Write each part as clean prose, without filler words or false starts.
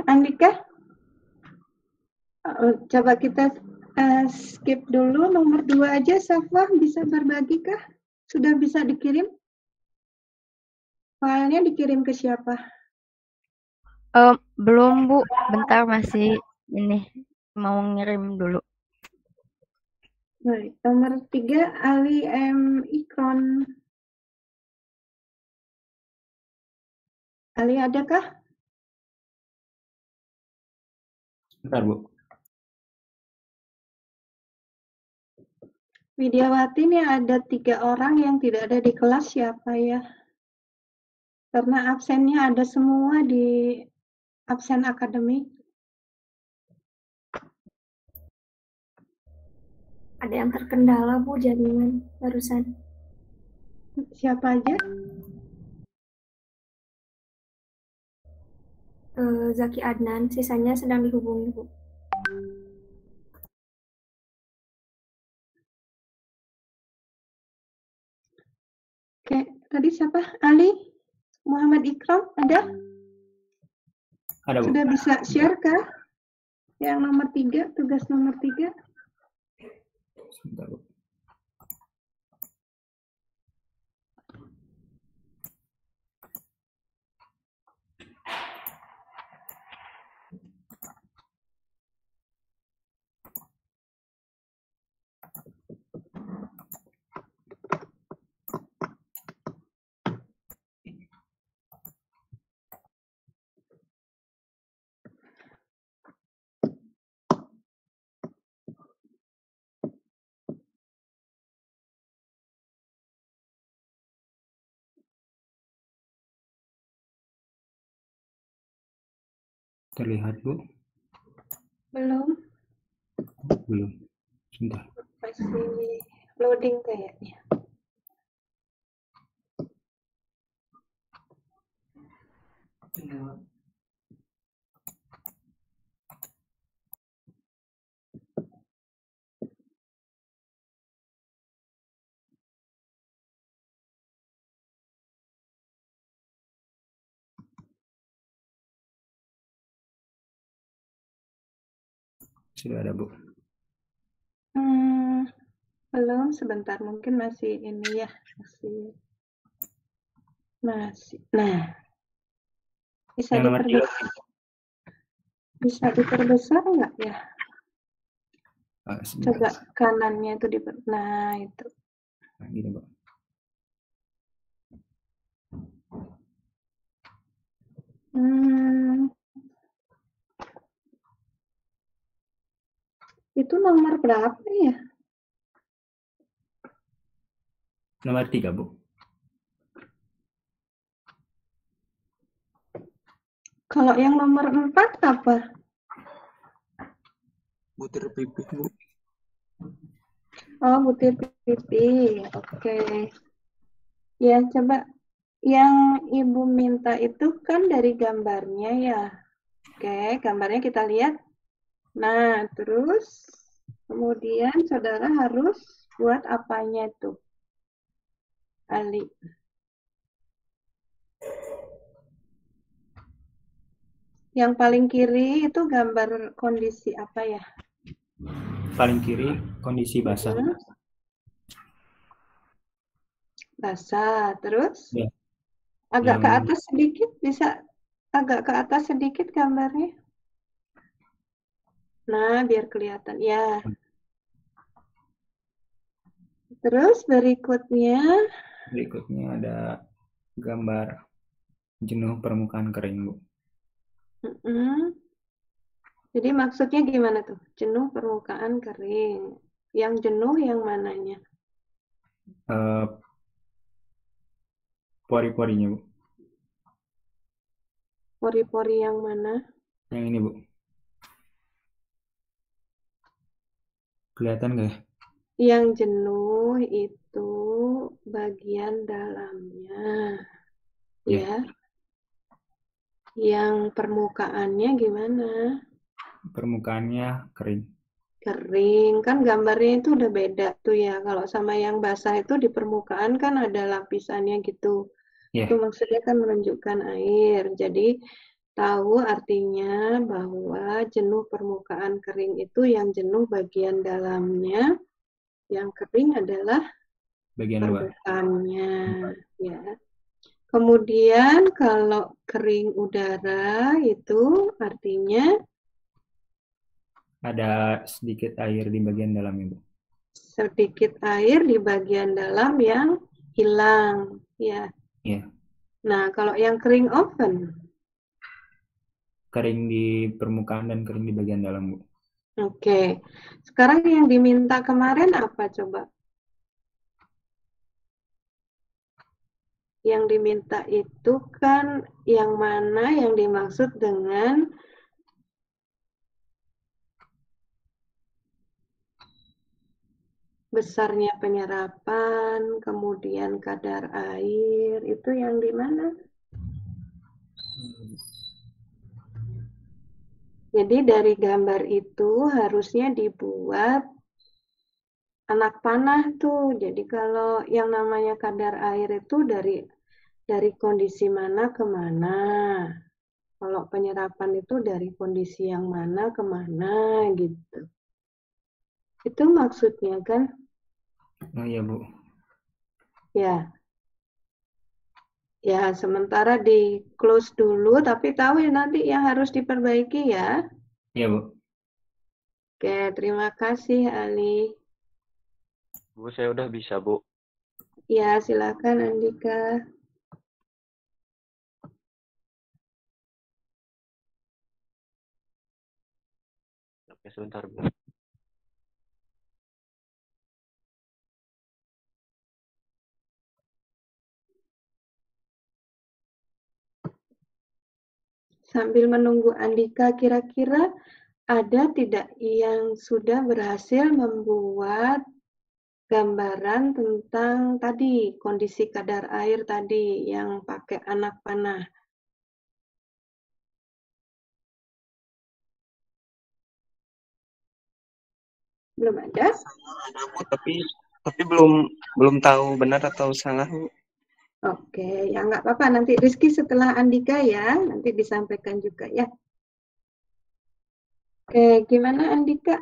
Andika? Coba kita skip dulu. Nomor 2 aja, Safa bisa berbagi kah? Sudah bisa dikirim? Filenya dikirim ke siapa? Belum Bu, bentar masih ini mau ngirim dulu. Baik, nomor 3 Ali M. Ikron. Ali adakah? Bentar, Bu. Widiawati nih ada 3 orang yang tidak ada di kelas, siapa ya? Karena absennya ada semua di absen akademik. Ada yang terkendala Bu jaringan barusan. Siapa aja? Zaki Adnan, sisanya sedang dihubungi Bu. Oke, tadi siapa? Ali? Muhammad Ikram, ada? Ada, Bu. Sudah bisa share kah? Yang nomor 3, tugas nomor 3. Sebentar, Bu. Terlihat, Bu? Belum? Belum. Sebentar. Masih loading kayaknya. Sudah ada, Bu. Belum, sebentar. Mungkin masih ini ya. Masih. Nah. Bisa Yang nomor 3. diperbesar. Bisa diperbesar nggak ya? Coba kanannya itu nah itu. Nah, gini, Bu. Itu nomor berapa ya? Nomor 3, Bu. Kalau yang nomor 4 apa? Butir pipih, Bu. Oh, butir pipi. Oke. Ya, coba yang Ibu minta itu kan dari gambarnya ya. Oke, gambarnya kita lihat. Nah, terus kemudian saudara harus buat apanya itu? Ali. Yang paling kiri itu gambar kondisi apa ya? Paling kiri kondisi basah. Basah. Terus Ya. agak ke atas sedikit, bisa agak ke atas sedikit gambarnya. Nah, biar kelihatan. Ya. Terus berikutnya ada gambar jenuh permukaan kering, Bu. Jadi maksudnya gimana tuh? Jenuh permukaan kering. Yang jenuh yang mananya? Pori-porinya, Bu. Pori-pori yang mana? Yang ini, Bu. Kelihatan nggak ya? Yang jenuh itu bagian dalamnya. Ya. Yang permukaannya gimana? Permukaannya kering. Kering. Kan gambarnya itu udah beda tuh ya. Kalau sama yang basah itu di permukaan kan ada lapisannya gitu. Itu maksudnya kan menunjukkan air. Jadi tahu artinya bahwa jenuh permukaan kering itu yang jenuh bagian dalamnya, yang kering adalah Bagian luar. permukaannya. Ya. Kemudian kalau kering udara itu artinya Ada sedikit air di bagian dalam, Ibu. sedikit air di bagian dalam yang hilang. Ya. Iya. Nah, kalau yang kering oven, Kering di permukaan dan kering di bagian dalam, Bu. oke. Sekarang yang diminta kemarin apa coba? Yang diminta itu kan yang mana yang dimaksud dengan besarnya penyerapan, kemudian kadar air, itu yang di mana? Jadi dari gambar itu harusnya dibuat anak panah tuh. Jadi kalau yang namanya kadar air itu dari kondisi mana ke mana. Kalau penyerapan itu dari kondisi yang mana ke mana gitu. Itu maksudnya kan? Oh iya, Bu. Ya. Ya, sementara di close dulu, tapi tahu ya nanti yang harus diperbaiki ya. Iya, Bu. Oke, terima kasih Ali. Bu, saya udah bisa, Bu. Ya, silakan Andika. Oke, sebentar, Bu. Sambil menunggu Andika, kira-kira ada tidak yang sudah berhasil membuat gambaran tentang tadi, kondisi kadar air tadi yang pakai anak panah? Belum ada? Ada, Bu, tapi belum tahu benar atau salah, Bu. Oke, ya nggak apa-apa. Nanti Rizky setelah Andika ya, nanti disampaikan juga ya. Oke, gimana Andika?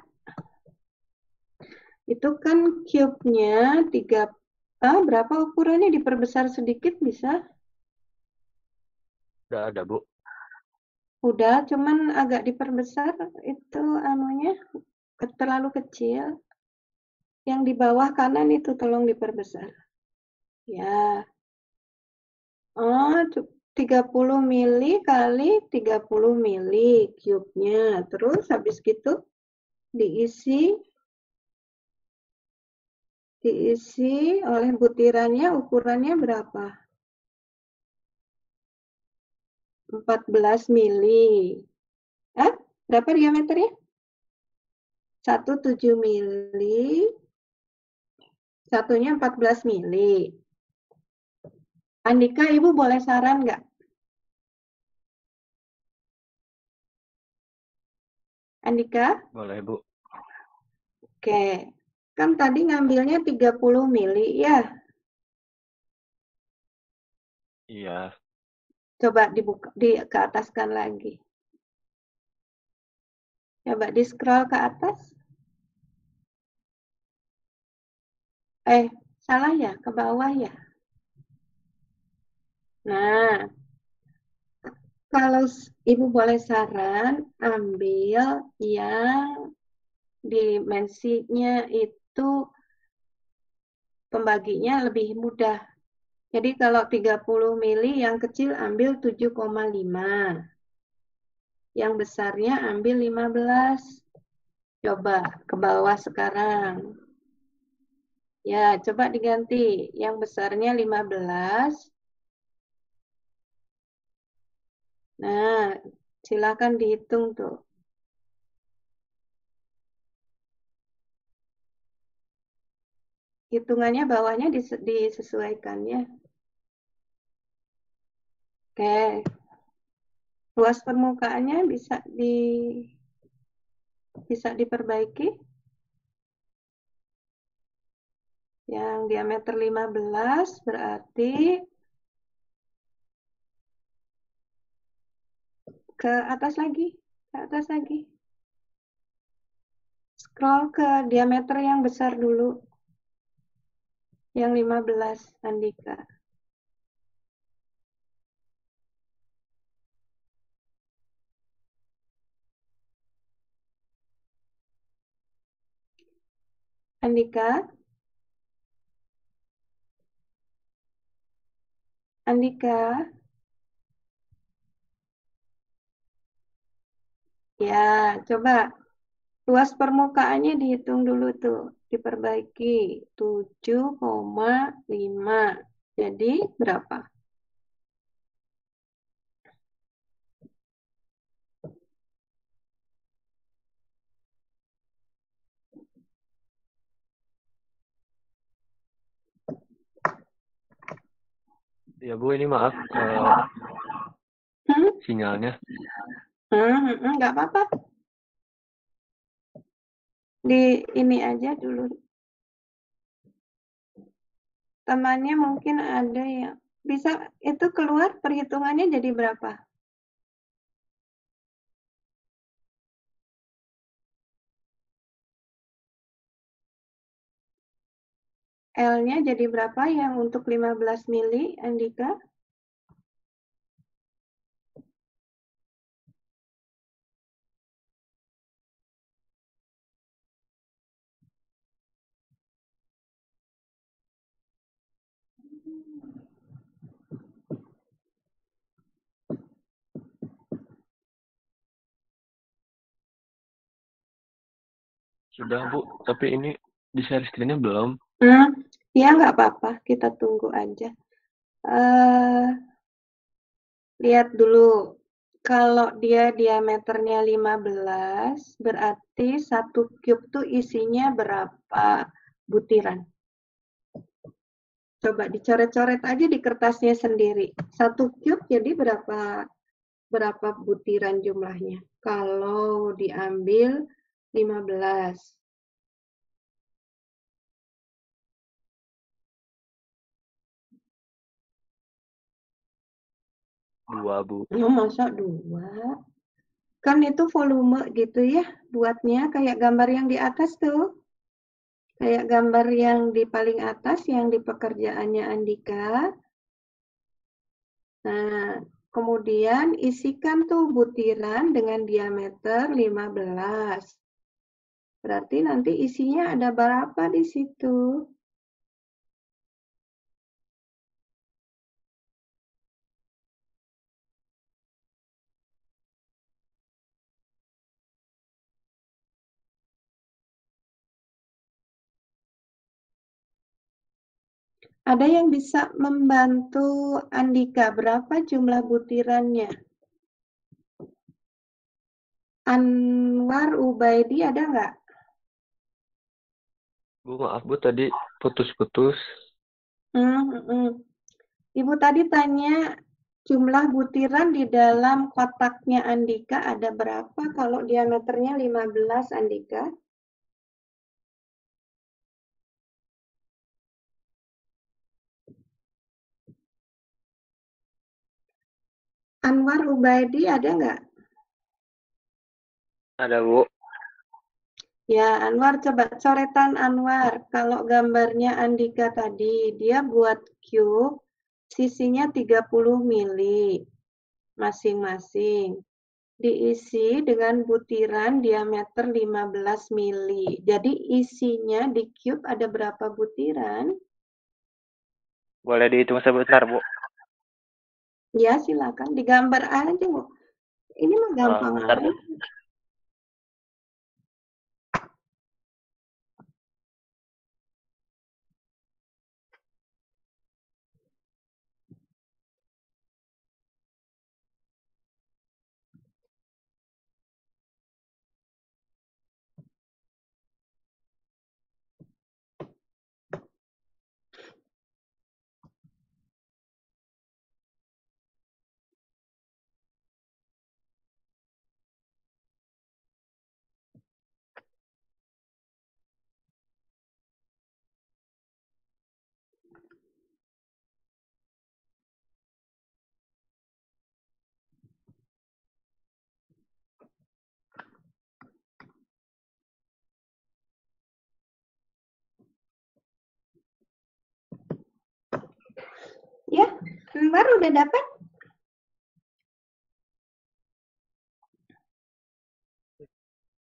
Itu kan cube-nya 3, berapa ukurannya? Diperbesar sedikit bisa? Udah ada, Bu. Udah, cuman agak diperbesar itu anunya terlalu kecil. Yang di bawah kanan itu tolong diperbesar. Ya. Oh, 30 mili kali 30 mili cube-nya. Terus habis gitu diisi oleh butirannya, ukurannya berapa? 14 mili. Berapa diameternya? 1,7 mili. Satunya 14 mili. Andika, Ibu boleh saran nggak? Andika? Boleh, Bu. Oke. Kan tadi ngambilnya 30 mili ya. Iya. Coba dibuka, ke ataskan lagi. Coba di scroll ke atas. Salah ya, ke bawah ya. Nah, kalau Ibu boleh saran, ambil yang dimensinya itu pembaginya lebih mudah. Jadi kalau 30 mili yang kecil ambil 7,5. Yang besarnya ambil 15. Coba ke bawah sekarang. Ya, coba diganti. Yang besarnya 15. Nah, silakan dihitung tuh. Hitungannya bawahnya disesuaikannya. Oke. Luas permukaannya bisa diperbaiki. Yang diameter 15 berarti Ke atas lagi. Ke atas lagi. Scroll ke diameter yang besar dulu. Yang 15, Andika. Andika. Andika. Ya, coba luas permukaannya dihitung dulu tuh. Diperbaiki. 7,5. Jadi berapa? Ya Bu, ini maaf Hmm? sinyalnya. Nggak apa-apa. Di ini aja dulu. Temannya mungkin ada yang bisa itu keluar perhitungannya jadi berapa? L-nya jadi berapa yang untuk 15 mili, Andika? Sudah Bu, tapi ini di share screen-nya belum. Ya nggak apa-apa, kita tunggu aja. Lihat dulu, kalau dia diameternya 15, berarti 1 cube tuh isinya berapa butiran? Coba dicoret-coret aja di kertasnya sendiri. 1 cube jadi berapa butiran jumlahnya? Kalau diambil 15. 2 Bu. Oh, masa 2? Kan itu volume gitu ya, buatnya kayak gambar yang di atas tuh. Kayak gambar yang di paling atas, yang di pekerjaannya Andika. Nah, kemudian isikan tuh butiran dengan diameter 15. Berarti nanti isinya ada berapa di situ? Ada yang bisa membantu Andika, berapa jumlah butirannya? Anwar Ubaidi ada nggak? Bu, maaf Bu, tadi putus-putus. Ibu tadi tanya jumlah butiran di dalam kotaknya Andika ada berapa kalau diameternya 15, Andika? Anwar Ubaidi ada nggak? Ada Bu. Ya, Anwar coba coretan Anwar. Kalau gambarnya Andika tadi, dia buat cube, sisinya 30 mili masing-masing. Diisi dengan butiran diameter 15 mili. Jadi isinya di cube ada berapa butiran? Boleh dihitung sebentar Bu. Ya, silakan digambar aja, Bu. Ini mah gampang Bentar Bu. aja. gambar udah dapat?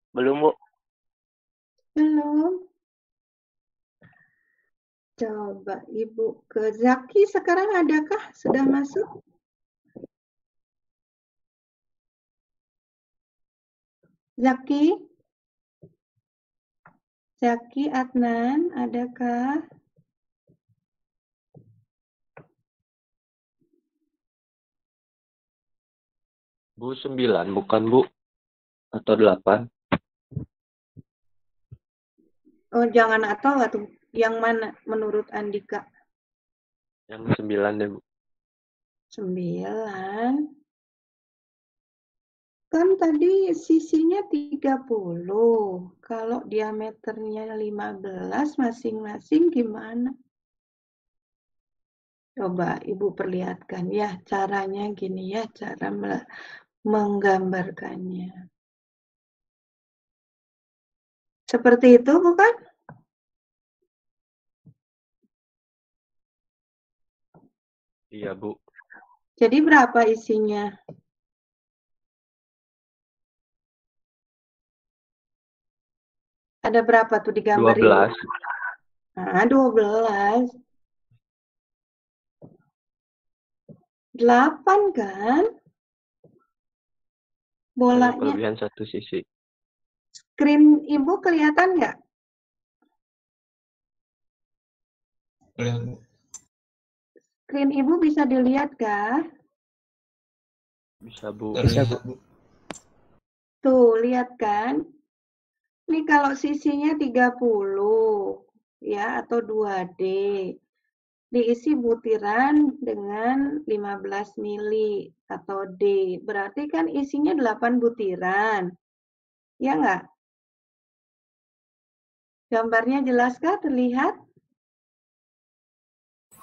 Belum, Bu. Belum. Coba Ibu ke Zaki sekarang adakah? Sudah masuk? Zaki? Zaki Adnan, adakah? Bu, 9 bukan, Bu? Atau 8? Oh, jangan atau yang mana menurut Andika? Yang 9 deh, Bu. 9. Kan tadi sisinya 30. Kalau diameternya 15 masing-masing gimana? Coba Ibu perlihatkan ya, caranya gini ya, cara menggambarkannya. Seperti itu bukan? Iya, Bu. Jadi berapa isinya? Ada berapa tuh di gambar ini? 12. Nah, 12. 8 kan? Hanya Bolanya. kelebihan satu sisi. Screen Ibu kelihatan nggak? Screen Ibu bisa dilihat kah? Bisa, Bu. Bisa, Bu. Tuh, lihat kan? Ini kalau sisinya 30 ya atau 2D. Diisi butiran dengan 15 mili atau D. Berarti kan isinya 8 butiran. Ya nggak? Gambarnya jelaskah? Terlihat?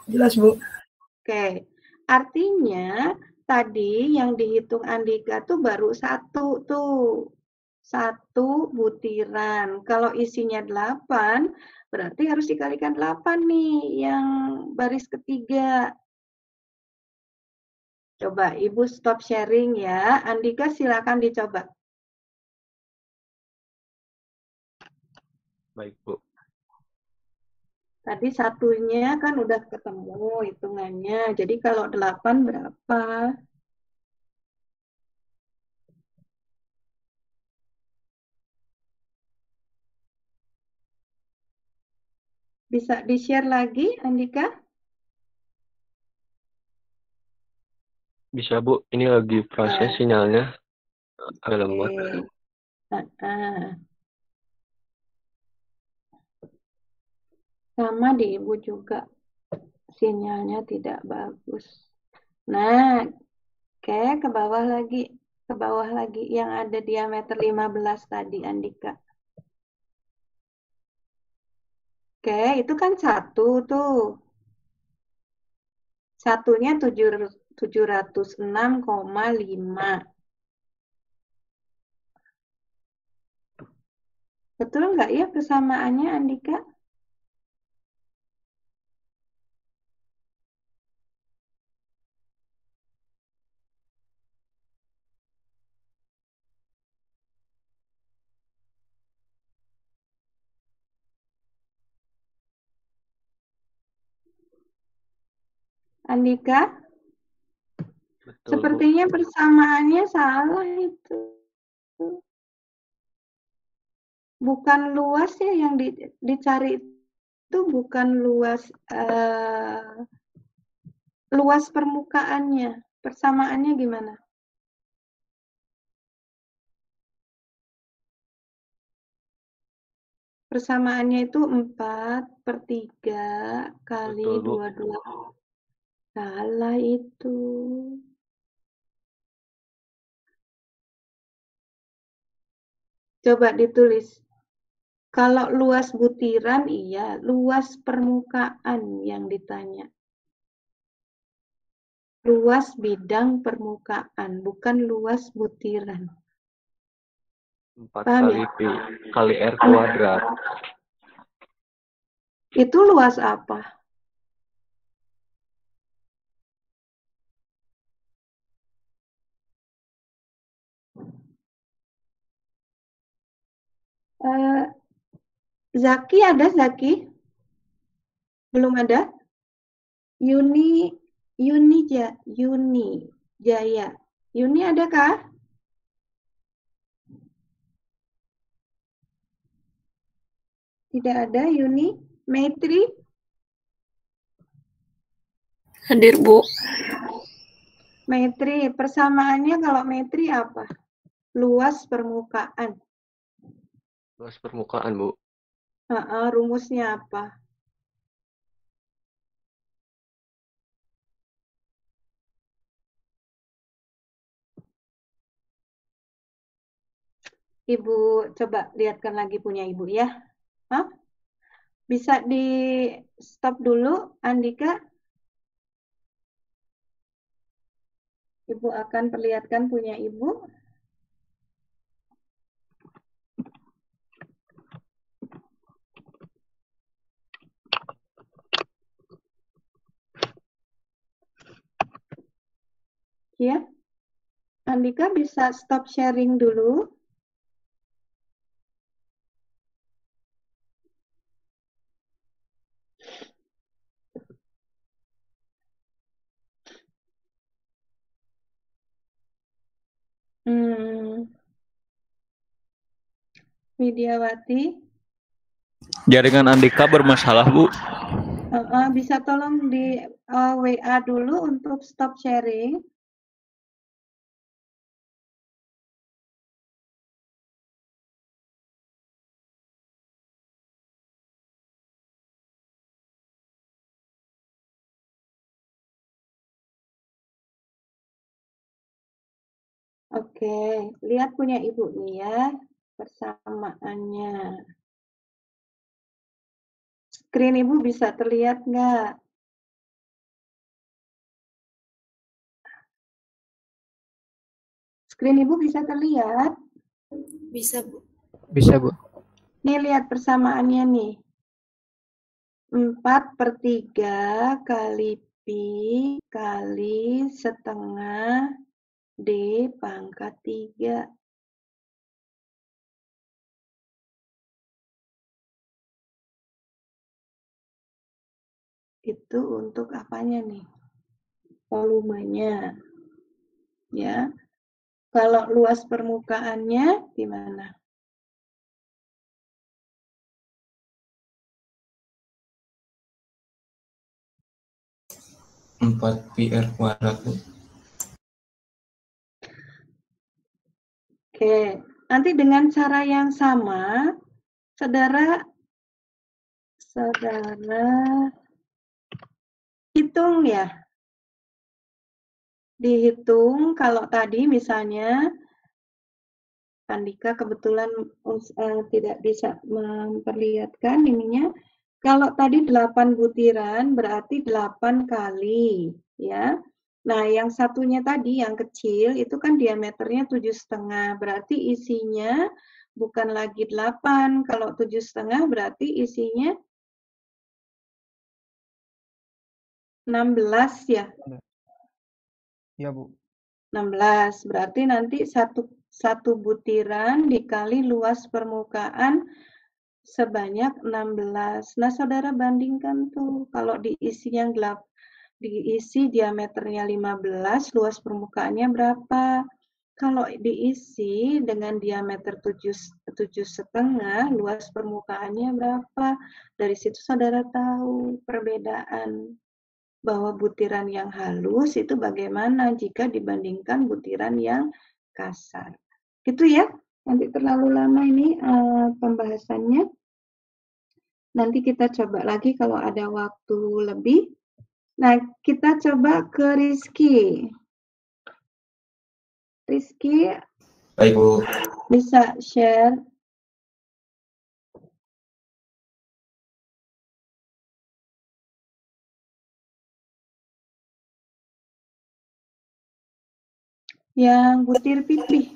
Jelas, Bu. Oke. Artinya tadi yang dihitung Andika tuh baru satu tuh. 1 butiran. Kalau isinya 8, berarti harus dikalikan 8 nih yang baris ketiga. Coba Ibu stop sharing ya. Andika silakan dicoba. Baik, Bu. Tadi satunya kan udah ketemu hitungannya. Jadi kalau 8 berapa? Bisa di-share lagi, Andika? Bisa, Bu. Ini lagi proses sinyalnya. Agak lemot. Sama di Ibu juga. Sinyalnya tidak bagus. Nah, oke, ke bawah lagi. Ke bawah lagi yang ada diameter 15 tadi, Andika. Oke, itu kan 1 tuh. Satunya 706,5. Betul nggak ya persamaannya, Andika? Andika? Betul, Bu. Sepertinya persamaannya salah itu. Bukan luas ya yang dicari itu bukan luas luas permukaannya. Persamaannya gimana? Persamaannya itu 4/3 kali Betul, Bu. 22. Salah itu. Coba ditulis. Kalau luas butiran, iya. Luas permukaan yang ditanya. Luas bidang permukaan, bukan luas butiran. 4 Paham kali ya? Pi kali R kuadrat. Itu luas apa? Eh, Zaki ada Zaki? Belum ada? Yuni Jaya. Yuni adakah? Tidak ada Yuni. Maitri? Hadir, Bu. Maitri, persamaannya kalau Maitri apa? Luas permukaan. Luas permukaan, Bu. Rumusnya apa? Ibu coba lihatkan lagi punya Ibu ya. Hah? Bisa di stop dulu, Andika? Ibu akan perlihatkan punya Ibu. Ya, Andika bisa stop sharing dulu. Widiawati. Jaringan Andika bermasalah, Bu. Bisa tolong di WA dulu untuk stop sharing. Oke, lihat punya Ibu nih ya, persamaannya. Screen Ibu bisa terlihat nggak? Screen Ibu bisa terlihat? Bisa, Bu. Bisa, Bu. Nih lihat persamaannya nih. 4/3 kali Pi kali setengah D pangkat 3. Itu untuk apanya nih? Volumenya. Ya. Kalau luas permukaannya gimana? Empat pi r kuadrat, Bu. Oke, nanti dengan cara yang sama, saudara hitung ya. Dihitung kalau tadi misalnya Andika kebetulan tidak bisa memperlihatkan ininya. Kalau tadi 8 butiran berarti 8 kali ya. Nah, yang satunya tadi yang kecil itu kan diameternya 7,5. Berarti isinya bukan lagi 8. Kalau 7,5 berarti isinya 16 ya. Iya, Bu. 16. Berarti nanti satu butiran dikali luas permukaan sebanyak 16. Nah, saudara bandingkan tuh. Kalau diisi yang diisi diameternya 15, luas permukaannya berapa? Kalau diisi dengan diameter 7,5, luas permukaannya berapa? Dari situ saudara tahu perbedaan bahwa butiran yang halus itu bagaimana jika dibandingkan butiran yang kasar. Gitu ya. Nanti terlalu lama ini pembahasannya. Nanti kita coba lagi kalau ada waktu lebih. Nah, kita coba ke Rizky. Rizky, Baik, Bu. bisa share. Yang butir pipih.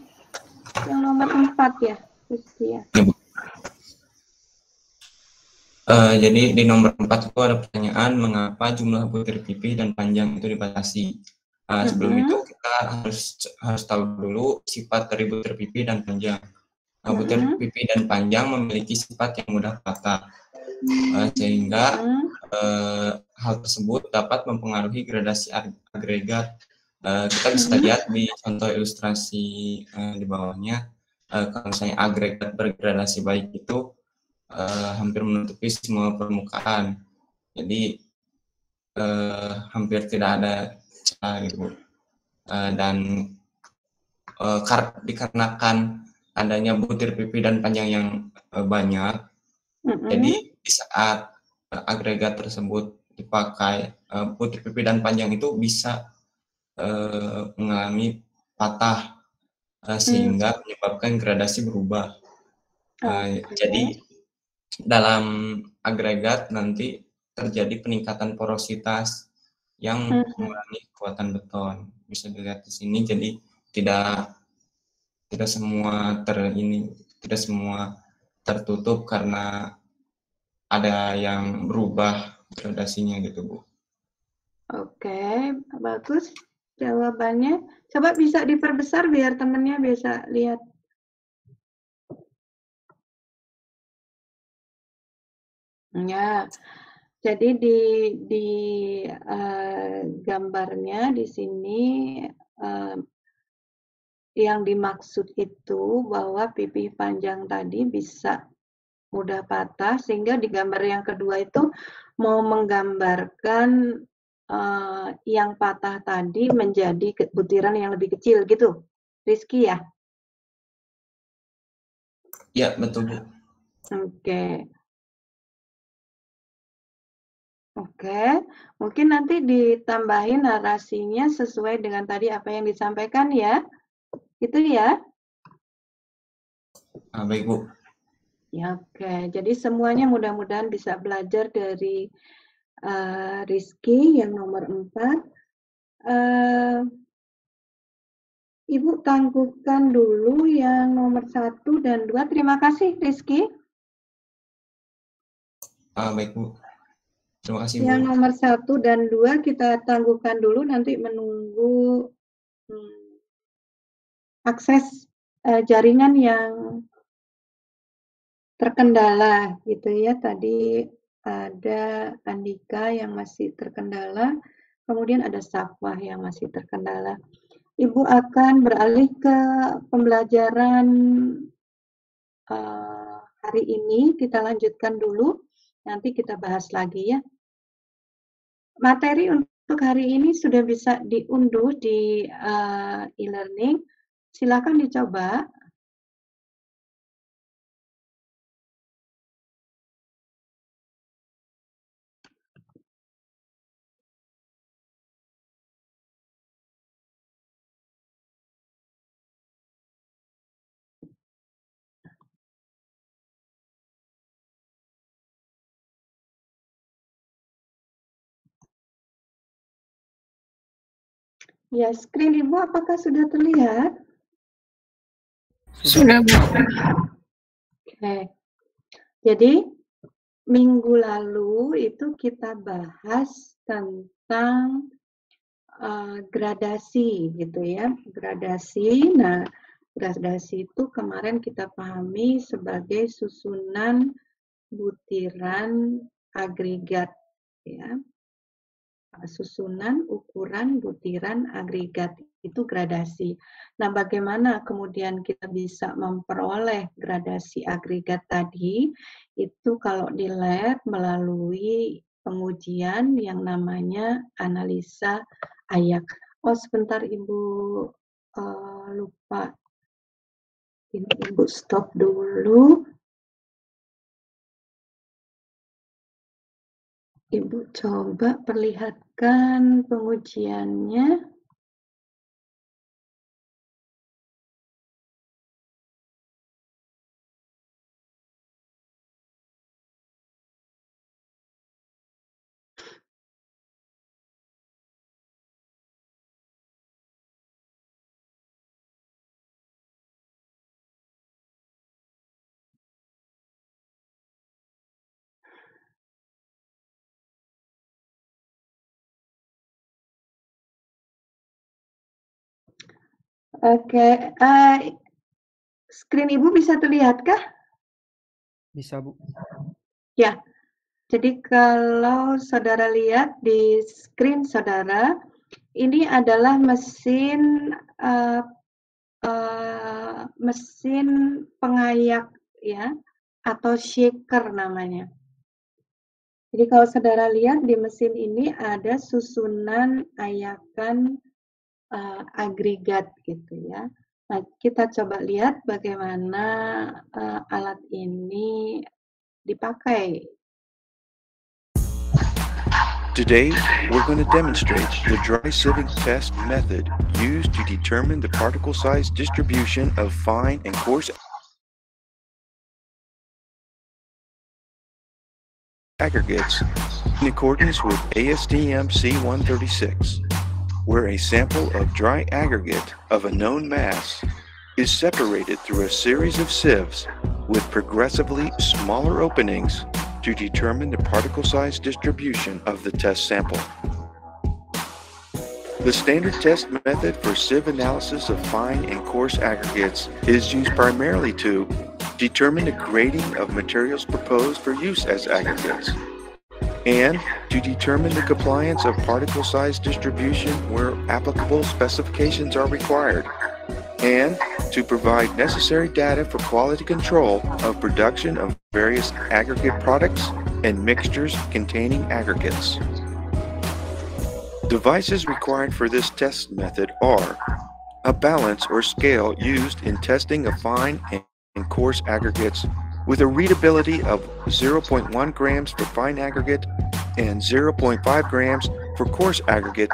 Yang nomor 4 ya, Rizky ya. Ya, Bu. Jadi di nomor 4 itu ada pertanyaan mengapa jumlah butir pipih dan panjang itu dibatasi. Sebelum itu kita harus tahu dulu sifat dari butir pipih dan panjang. butir pipi dan panjang memiliki sifat yang mudah patah, sehingga hal tersebut dapat mempengaruhi gradasi agregat. Kita bisa lihat di contoh ilustrasi di bawahnya, kalau misalnya agregat bergradasi baik itu hampir menutupi semua permukaan, jadi hampir tidak ada celah gitu. Dan dikarenakan adanya butir pipi dan panjang yang banyak, jadi di saat agregat tersebut dipakai, butir pipi dan panjang itu bisa mengalami patah, sehingga menyebabkan gradasi berubah. Jadi dalam agregat nanti terjadi peningkatan porositas yang mengurangi kekuatan beton. Bisa dilihat di sini, jadi tidak semua tertutup karena ada yang berubah gradasinya gitu, Bu. Oke, bagus jawabannya. Coba bisa diperbesar biar temennya bisa lihat. Ya, jadi di gambarnya di sini yang dimaksud itu bahwa pipi panjang tadi bisa mudah patah, sehingga di gambar yang kedua itu mau menggambarkan yang patah tadi menjadi butiran yang lebih kecil gitu, Rizky ya? Ya, betul, Bu. Oke, mungkin nanti ditambahin narasinya sesuai dengan tadi apa yang disampaikan ya, itu ya? Baik, Bu. Ya, oke. Jadi semuanya mudah-mudahan bisa belajar dari Rizky yang nomor 4. Ibu tangguhkan dulu yang nomor 1 dan 2. Terima kasih, Rizky. Baik, Bu. Terima kasih, Bu. Yang nomor 1 dan 2 kita tangguhkan dulu, nanti menunggu akses jaringan yang terkendala gitu ya. Tadi ada Andika yang masih terkendala, kemudian ada Safwah yang masih terkendala. Ibu akan beralih ke pembelajaran hari ini, kita lanjutkan dulu, nanti kita bahas lagi ya. Materi untuk hari ini sudah bisa diunduh di e-learning, silakan dicoba. Ya, screen Ibu apakah sudah terlihat? Sudah, Bu. Oke. Jadi, minggu lalu itu kita bahas tentang gradasi gitu ya. Gradasi, nah gradasi itu kemarin kita pahami sebagai susunan butiran agregat ya. Susunan ukuran butiran agregat itu gradasi. Nah, bagaimana kemudian kita bisa memperoleh gradasi agregat tadi? Itu kalau di lab melalui pengujian yang namanya analisa ayak. Oh, sebentar Ibu lupa. Ini Ibu stop dulu. Ibu coba perlihatkan pengujiannya. Oke, screen Ibu bisa terlihatkah? Bisa, Bu. Ya, jadi kalau saudara lihat di screen saudara, ini adalah mesin mesin pengayak ya, atau shaker namanya. Jadi kalau saudara lihat di mesin ini ada susunan ayakan agregat gitu ya. Nah, kita coba lihat bagaimana alat ini dipakai. Today, we're going to demonstrate the dry sieving test method used to determine the particle size distribution of fine and coarse aggregates in accordance with ASTM C136, where a sample of dry aggregate of a known mass is separated through a series of sieves with progressively smaller openings to determine the particle size distribution of the test sample. The standard test method for sieve analysis of fine and coarse aggregates is used primarily to determine the grading of materials proposed for use as aggregates, and to determine the compliance of particle size distribution where applicable specifications are required, and to provide necessary data for quality control of production of various aggregate products and mixtures containing aggregates. Devices required for this test method are a balance or scale used in testing of fine and coarse aggregates with a readability of 0.1 grams for fine aggregate and 0.5 grams for coarse aggregate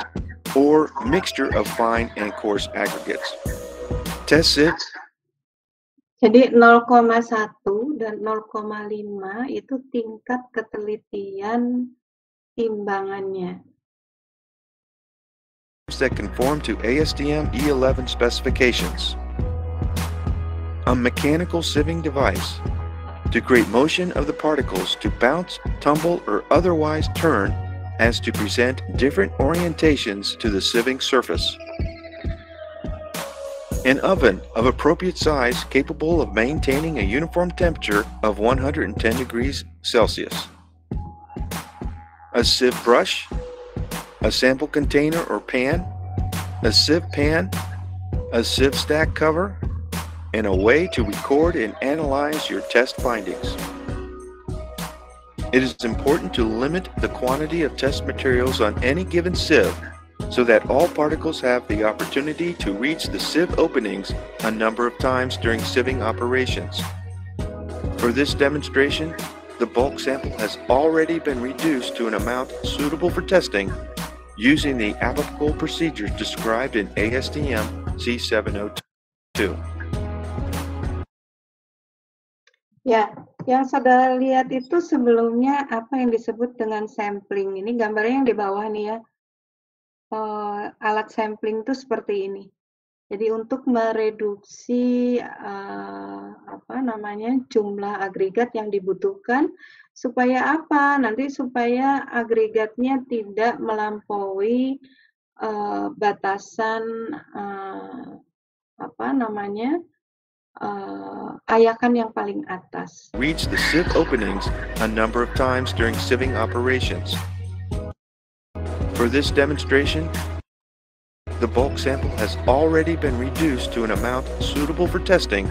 or mixture of fine and coarse aggregates. Test it. Jadi 0,1 dan 0,5 itu tingkat ketelitian timbangannya. That conform to ASTM E11 specifications. A mechanical sieving device to create motion of the particles to bounce, tumble, or otherwise turn as to present different orientations to the sieving surface. An oven of appropriate size capable of maintaining a uniform temperature of 110 degrees Celsius. A sieve brush, a sample container or pan, a sieve pan, a sieve stack cover, and a way to record and analyze your test findings. It is important to limit the quantity of test materials on any given sieve so that all particles have the opportunity to reach the sieve openings a number of times during sieving operations. For this demonstration, the bulk sample has already been reduced to an amount suitable for testing using the applicable procedures described in ASTM C702. Ya, yang saudara lihat itu sebelumnya apa yang disebut dengan sampling. Ini gambarnya yang di bawah nih ya. Alat sampling itu seperti ini. Jadi untuk mereduksi jumlah agregat yang dibutuhkan supaya apa? Nanti supaya agregatnya tidak melampaui batasan ayakan yang paling atas. Reach the sieve openings a number of times during sieving operations. For this demonstration, the bulk sample has already been reduced to an amount suitable for testing.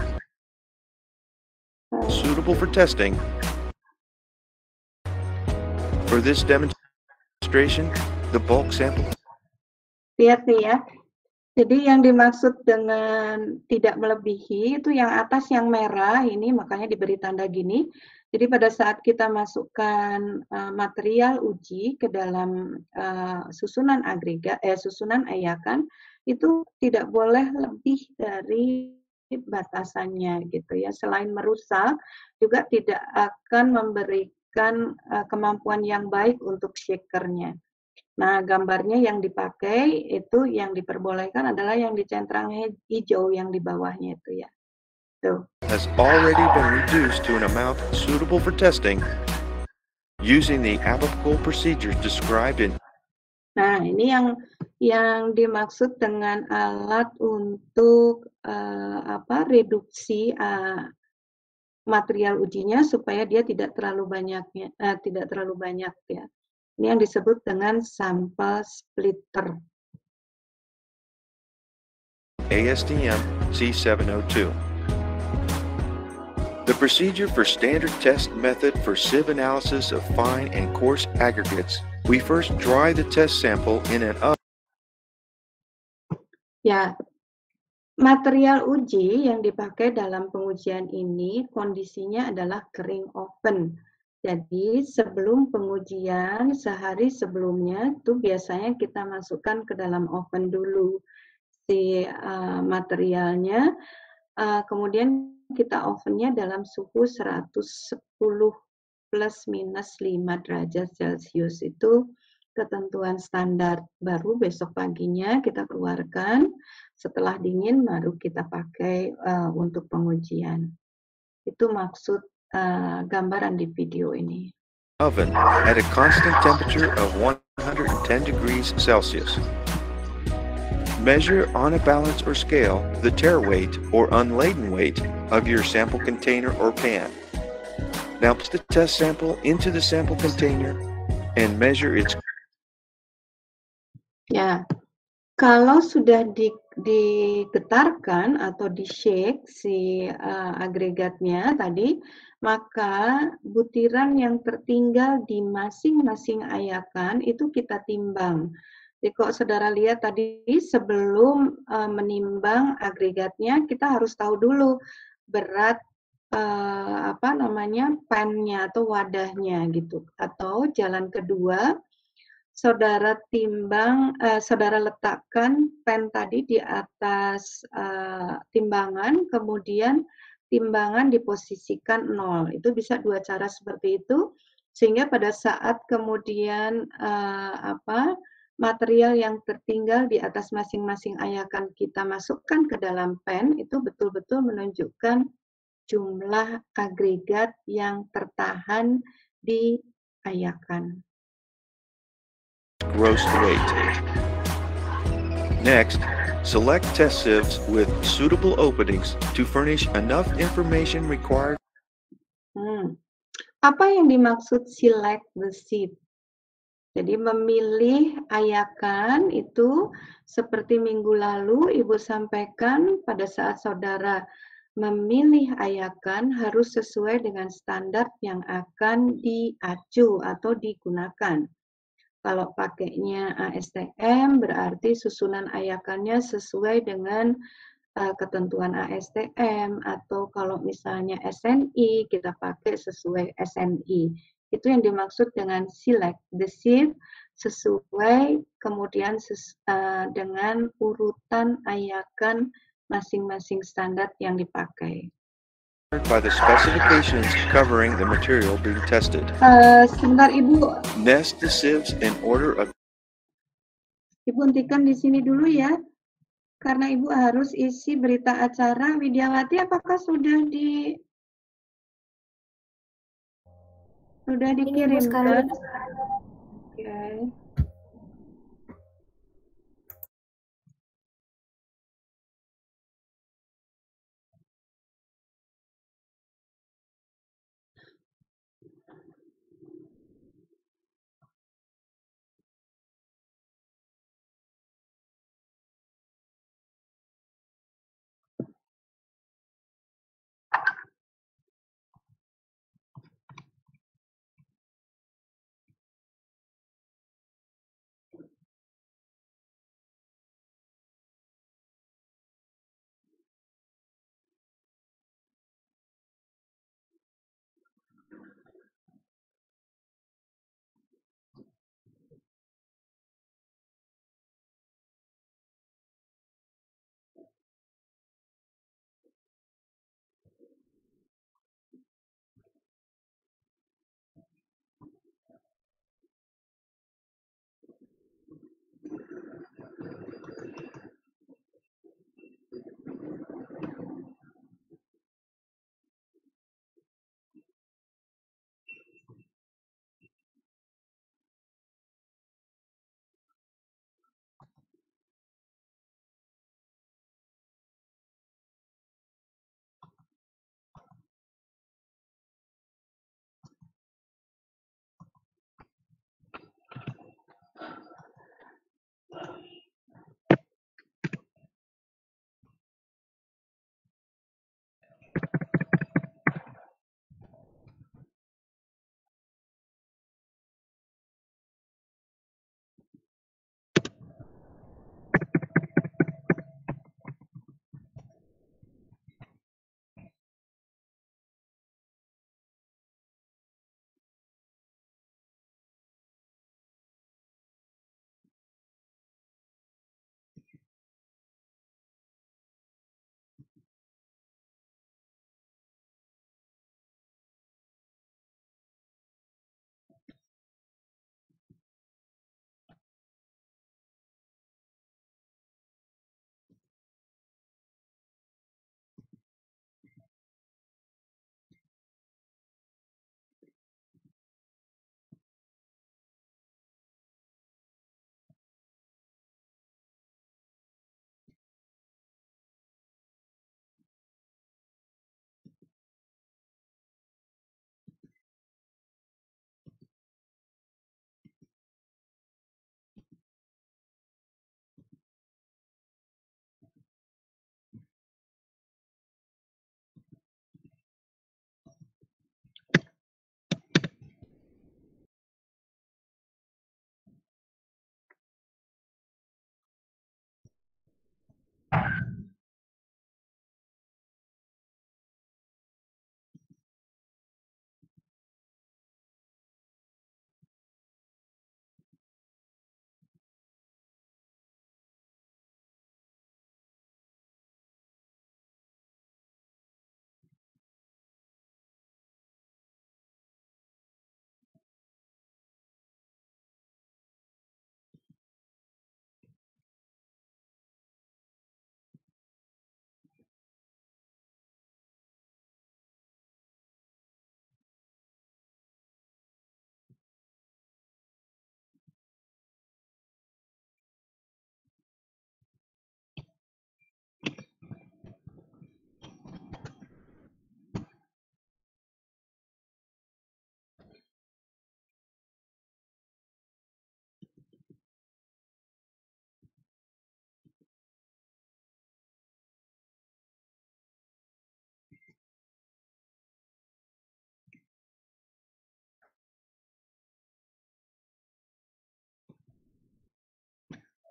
For this demonstration, the bulk sample. Lihat nih ya. Jadi yang dimaksud dengan tidak melebihi itu yang atas yang merah ini, makanya diberi tanda gini. Jadi pada saat kita masukkan material uji ke dalam susunan agregat, susunan ayakan, itu tidak boleh lebih dari batasannya gitu ya. Selain merusak, juga tidak akan memberikan kemampuan yang baik untuk shakernya. Nah, gambarnya yang dipakai itu yang diperbolehkan adalah yang dicentrang hijau yang di bawahnya itu ya. Has already been reduced to an amount suitable for testing using the applicable procedures described in. Nah, ini yang Yang dimaksud dengan alat untuk reduksi material ujinya supaya dia tidak terlalu banyak ya. Ini yang disebut dengan sampel splitter. ASTM C702. The procedure for standard test method for sieve analysis of fine and coarse aggregates, we first dry the test sample in an oven. Ya, material uji yang dipakai dalam pengujian ini kondisinya adalah kering oven. Jadi sebelum pengujian, sehari sebelumnya itu biasanya kita masukkan ke dalam oven dulu si materialnya, kemudian kita ovennya dalam suhu 110 plus minus 5 derajat Celcius. Itu ketentuan standar. Baru besok paginya kita keluarkan, setelah dingin baru kita pakai untuk pengujian. Itu maksud gambaran di video ini. Oven at a constant temperature of 110 degrees Celsius. Measure on a balance or scale the tare weight or unladen weight of your sample container or pan. Now put the test sample into the sample container and measure its. Ya, kalau sudah digetarkan atau di-shake si agregatnya tadi, maka butiran yang tertinggal di masing-masing ayakan itu kita timbang. Jadi kalau saudara lihat tadi sebelum menimbang agregatnya, kita harus tahu dulu berat pan-nya atau wadahnya gitu. Atau jalan kedua, saudara letakkan pen tadi di atas timbangan, kemudian timbangan diposisikan 0. Itu bisa dua cara seperti itu, sehingga pada saat kemudian material yang tertinggal di atas masing-masing ayakan kita masukkan ke dalam pen, itu betul-betul menunjukkan jumlah agregat yang tertahan di ayakan. Gross weight. Next, select test sieves with suitable openings to furnish enough information required. Apa yang dimaksud select the sieve? Jadi memilih ayakan itu seperti minggu lalu Ibu sampaikan pada saat saudara memilih ayakan harus sesuai dengan standar yang akan diacu atau digunakan. Kalau pakainya ASTM berarti susunan ayakannya sesuai dengan ketentuan ASTM, atau kalau misalnya SNI kita pakai sesuai SNI. Itu yang dimaksud dengan select the sieve sesuai kemudian dengan urutan ayakan masing-masing standar yang dipakai. By the specifications covering the material being tested. Sebentar Ibu. Nest the sieves in order of. Ibu hentikan di sini dulu ya, karena Ibu harus isi berita acara. Widyawati, apakah sudah dikirimkan? Oke.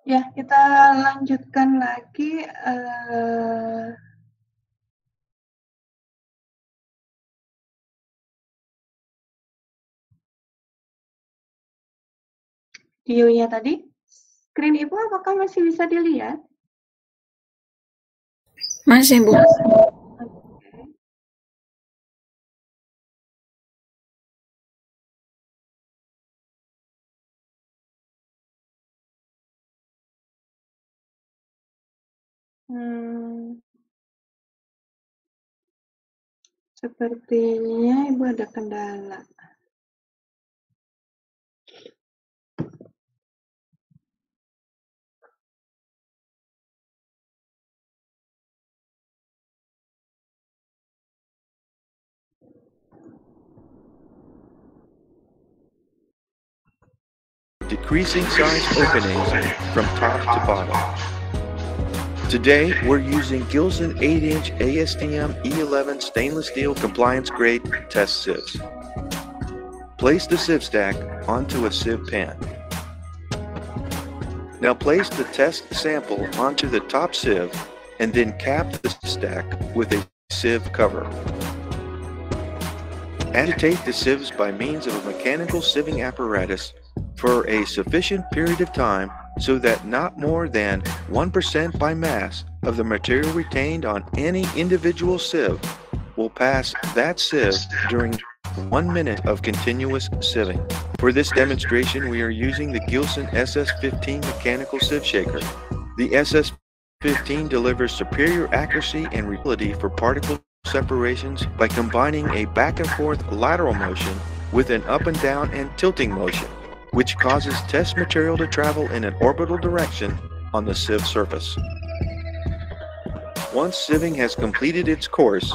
Ya, kita lanjutkan lagi. Videonya tadi. Screen Ibu apakah masih bisa dilihat? Masih, Bu. Oke. Sepertinya Ibu ada kendala. Decreasing size openings from top to bottom. Today, we're using Gilson 8-inch ASTM E11 stainless steel compliance grade test sieves. Place the sieve stack onto a sieve pan. Now place the test sample onto the top sieve and then cap the stack with a sieve cover. Agitate the sieves by means of a mechanical sieving apparatus for a sufficient period of time so that not more than 1% by mass of the material retained on any individual sieve will pass that sieve during 1 minute of continuous sieving. For this demonstration, we are using the Gilson SS15 mechanical sieve shaker. The SS15 delivers superior accuracy and reliability for particle separations by combining a back and forth lateral motion with an up and down and tilting motion, which causes test material to travel in an orbital direction on the sieve surface. Once sieving has completed its course,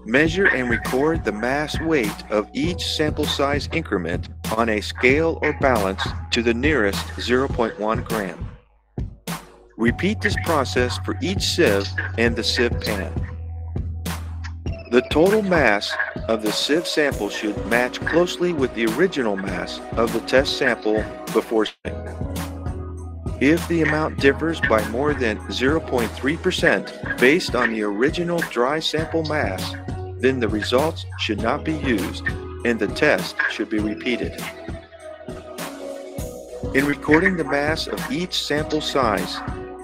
measure and record the mass weight of each sample size increment on a scale or balance to the nearest 0.1 gram. Repeat this process for each sieve and the sieve pan. The total mass of the sieve sample should match closely with the original mass of the test sample before sieving. If the amount differs by more than 0.3% based on the original dry sample mass, then the results should not be used and the test should be repeated. In recording the mass of each sample size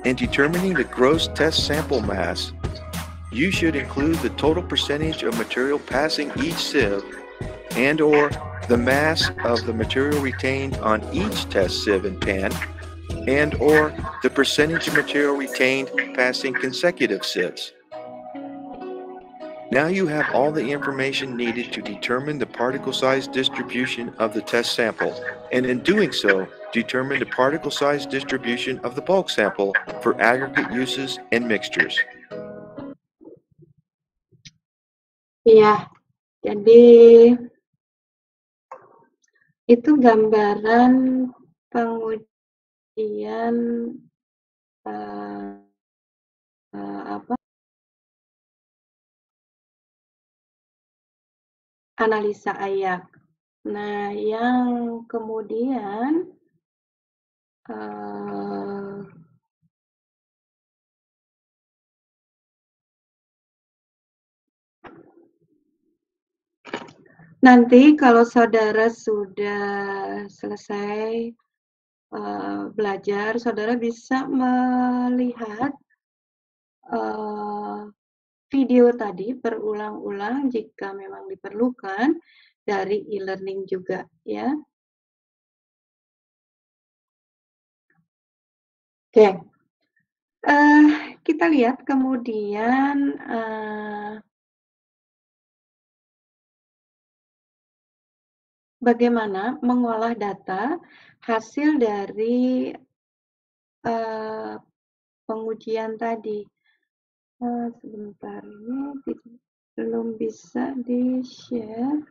and determining the gross test sample mass, you should include the total percentage of material passing each sieve and/or the mass of the material retained on each test sieve and pan and/or the percentage of material retained passing consecutive sieves. Now you have all the information needed to determine the particle size distribution of the test sample, and in doing so, determine the particle size distribution of the bulk sample for aggregate uses and mixtures. Iya, jadi itu gambaran pengujian analisa ayak. Nah, yang kemudian nanti kalau saudara sudah selesai belajar, saudara bisa melihat video tadi berulang-ulang jika memang diperlukan dari e-learning juga, ya. Oke, kita lihat kemudian bagaimana mengolah data hasil dari pengujian tadi. Sebentar, ini belum bisa di-share.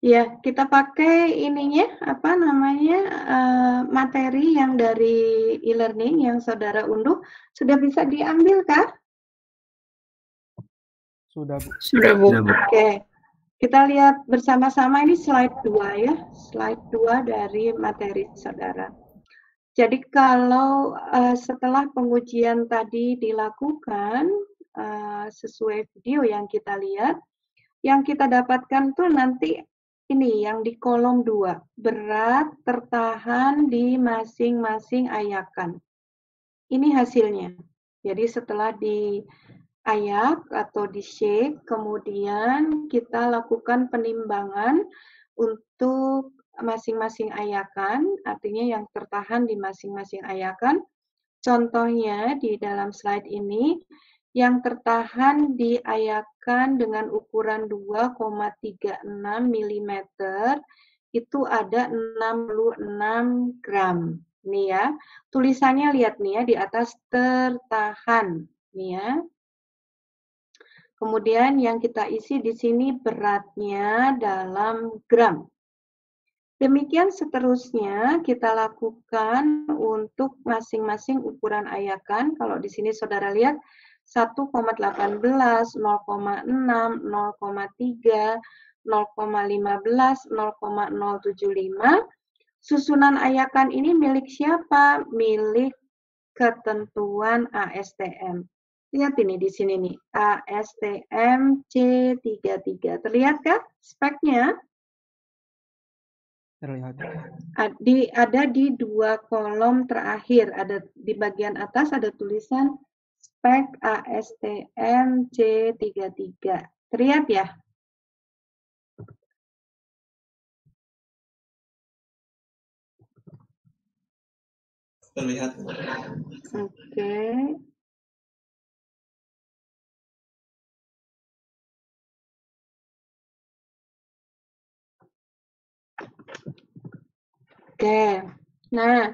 Ya, kita pakai ininya, apa namanya, materi yang dari e-learning yang saudara unduh, sudah bisa diambil kah? Sudah, Bu. Sudah, Bu. Sudah, Bu. Oke, kita lihat bersama-sama ini slide 2 ya, slide 2 dari materi saudara. Jadi kalau setelah pengujian tadi dilakukan sesuai video yang kita lihat, yang kita dapatkan tuh nanti ini yang di kolom 2, berat tertahan di masing-masing ayakan. Ini hasilnya. Jadi setelah diayak atau di-shake, kemudian kita lakukan penimbangan untuk masing-masing ayakan, artinya yang tertahan di masing-masing ayakan. Contohnya di dalam slide ini, yang tertahan diayakan dengan ukuran 2,36 mm itu ada 66 gram. Nih ya, tulisannya lihat nih ya, di atas tertahan. Nih ya. Kemudian yang kita isi di sini beratnya dalam gram. Demikian seterusnya kita lakukan untuk masing-masing ukuran ayakan. Kalau di sini saudara lihat 1,18, 0,6, 0,3, 0,15, 0,075. Susunan ayakan ini milik siapa? Milik ketentuan ASTM. Lihat ini di sini nih, ASTM C33. Terlihatkah speknya? Terlihat. Ada di 2 kolom terakhir, ada di bagian atas ada tulisan spek ASTM C33. Terlihat ya? Terlihat. Oke. Oke. Nah,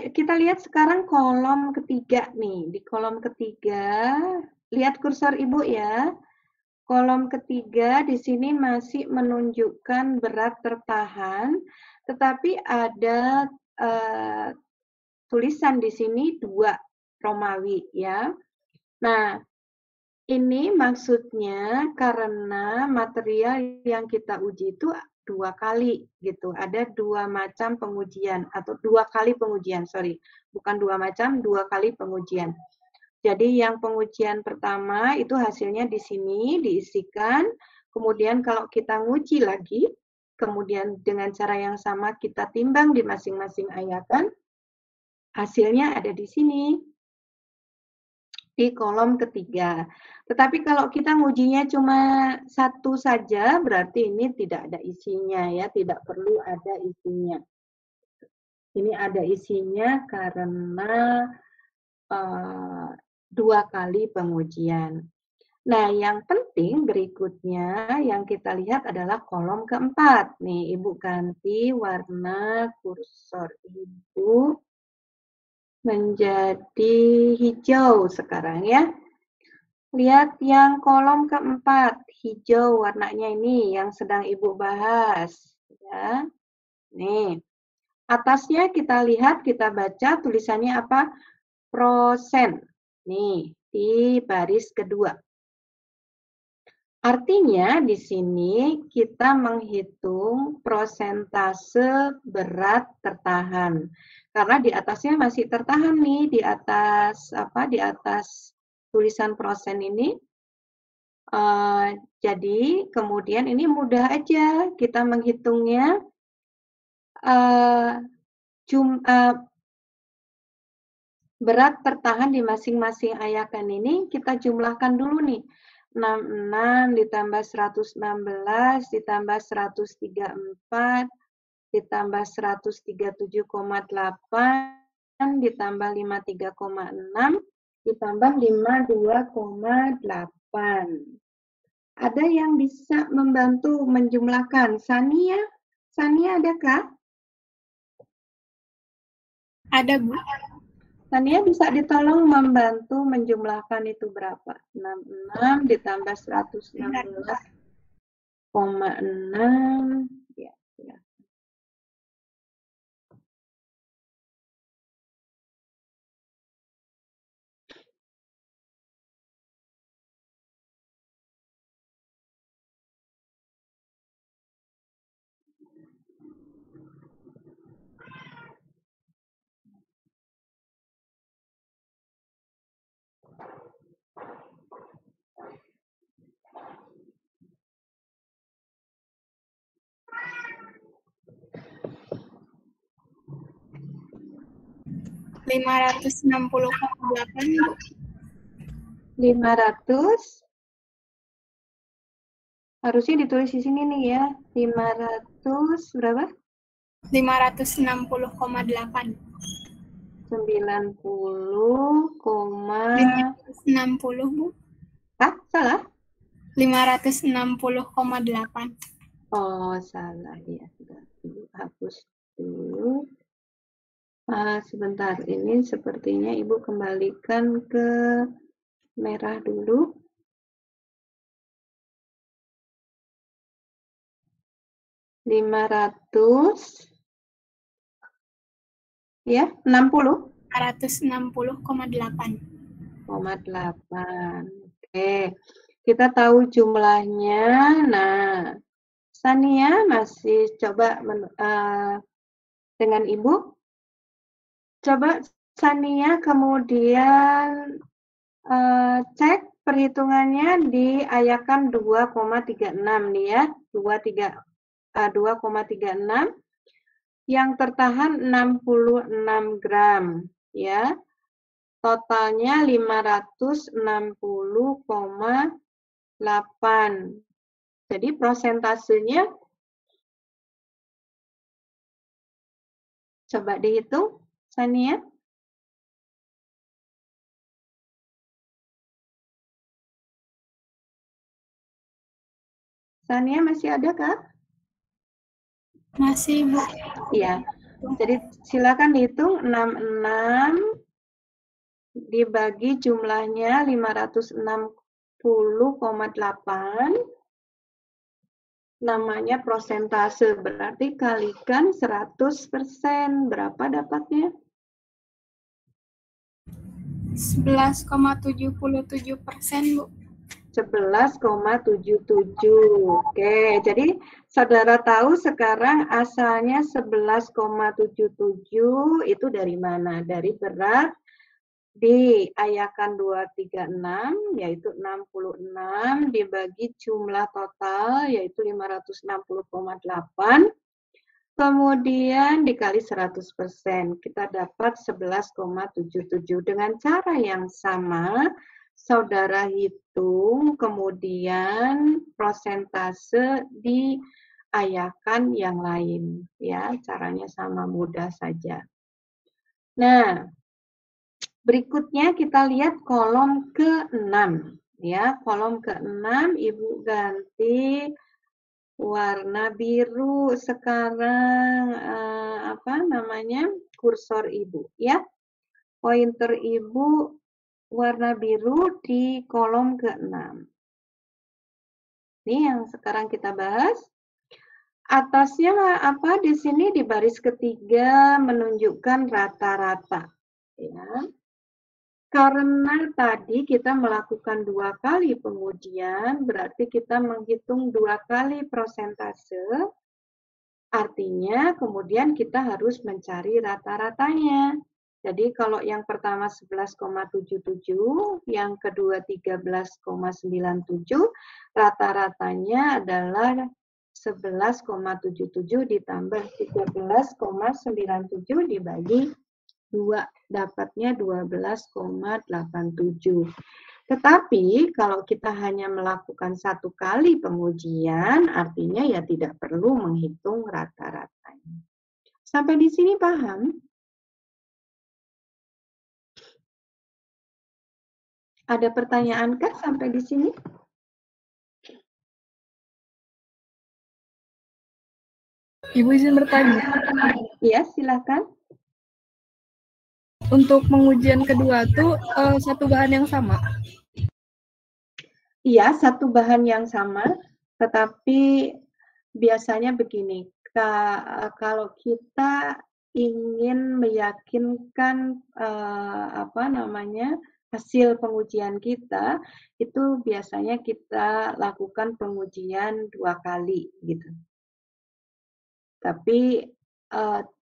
kita lihat sekarang kolom ketiga nih. Di kolom ketiga, lihat kursor Ibu ya. Kolom ketiga di sini masih menunjukkan berat tertahan, tetapi ada tulisan di sini 2 Romawi ya. Nah, ini maksudnya karena material yang kita uji itu 2 kali gitu. Ada 2 macam pengujian atau 2 kali pengujian, sorry. Bukan 2 macam, 2 kali pengujian. Jadi yang pengujian pertama itu hasilnya di sini diisikan. Kemudian kalau kita nguji lagi, kemudian dengan cara yang sama kita timbang di masing-masing ayakan, hasilnya ada di sini. Di kolom ketiga. Tetapi kalau kita ngujinya cuma 1 saja, berarti ini tidak ada isinya ya, tidak perlu ada isinya. Ini ada isinya karena 2 kali pengujian. Nah, yang penting berikutnya yang kita lihat adalah kolom keempat. Nih, Ibu ganti warna kursor Ibu menjadi hijau sekarang ya. Lihat yang kolom keempat, hijau warnanya ini yang sedang Ibu bahas. Ya. Nih, atasnya kita lihat, kita baca tulisannya apa? Prosen. Nih, di baris kedua. Artinya di sini kita menghitung prosentase berat tertahan. Karena di atasnya masih tertahan nih, di atas apa? Di atas tulisan prosen ini. Jadi kemudian ini mudah aja kita menghitungnya. Berat tertahan di masing-masing ayakan ini kita jumlahkan dulu nih. 66 ditambah 116 ditambah 134 ditambah 137,8 ditambah 53,6 ditambah 52,8. Ada yang bisa membantu menjumlahkan? Sania? Sania adakah? Ada, Bu. Sania bisa ditolong membantu menjumlahkan itu berapa? 66 ditambah 116 5,6 ya, ya. Bu. 500 harusnya ditulis di sini nih ya. 500 berapa? 560,8. 90,... Bu. Ah, salah? 560,8. Oh, salah ya. Sudah Ibu hapus dulu. Sebentar, ini sepertinya Ibu kembalikan ke merah dulu. Ya, 60. 560,8. 0,8. Oke, kita tahu jumlahnya. Nah, Sania masih coba dengan Ibu. Coba Sania kemudian cek perhitungannya di ayakan 2,36 nih ya. 2,36 yang tertahan 66 gram ya. Totalnya 560,8. Jadi prosentasenya coba dihitung, Sania. Sania masih ada kah? Masih, Bu. Iya. Jadi silakan dihitung 66 dibagi jumlahnya 560,8. Namanya prosentase, berarti kalikan 100%. Berapa dapatnya? 11,77%, Bu. 11,77. Oke, jadi saudara tahu sekarang asalnya 11,77 itu dari mana? Dari berat diayakan 236 yaitu 66 dibagi jumlah total yaitu 560,8 kemudian dikali 100%, kita dapat 11,77. Dengan cara yang sama saudara hitung kemudian prosentase diayakan yang lain ya, caranya sama, mudah saja. Nah, berikutnya kita lihat kolom ke-6 ya. Kolom ke-6 Ibu ganti warna biru sekarang kursor Ibu ya. Pointer Ibu warna biru di kolom ke-6. Ini yang sekarang kita bahas. Atasnya apa di sini di baris ketiga menunjukkan rata-rata ya. Karena tadi kita melakukan 2 kali pengujian, berarti kita menghitung 2 kali prosentase, artinya kemudian kita harus mencari rata-ratanya. Jadi kalau yang pertama 11,77, yang kedua 13,97, rata-ratanya adalah 11,77 ditambah 13,97 dibagi 2, dapatnya 12,87. Tetapi kalau kita hanya melakukan 1 kali pengujian, artinya ya tidak perlu menghitung rata-ratanya. Sampai di sini paham? Ada pertanyaan kah sampai di sini? Ibu izin bertanya. Iya, silakan. Untuk pengujian kedua tuh satu bahan yang sama? Iya, satu bahan yang sama. Tetapi biasanya begini, kalau kita ingin meyakinkan hasil pengujian kita, itu biasanya kita lakukan pengujian 2 kali gitu. Tapi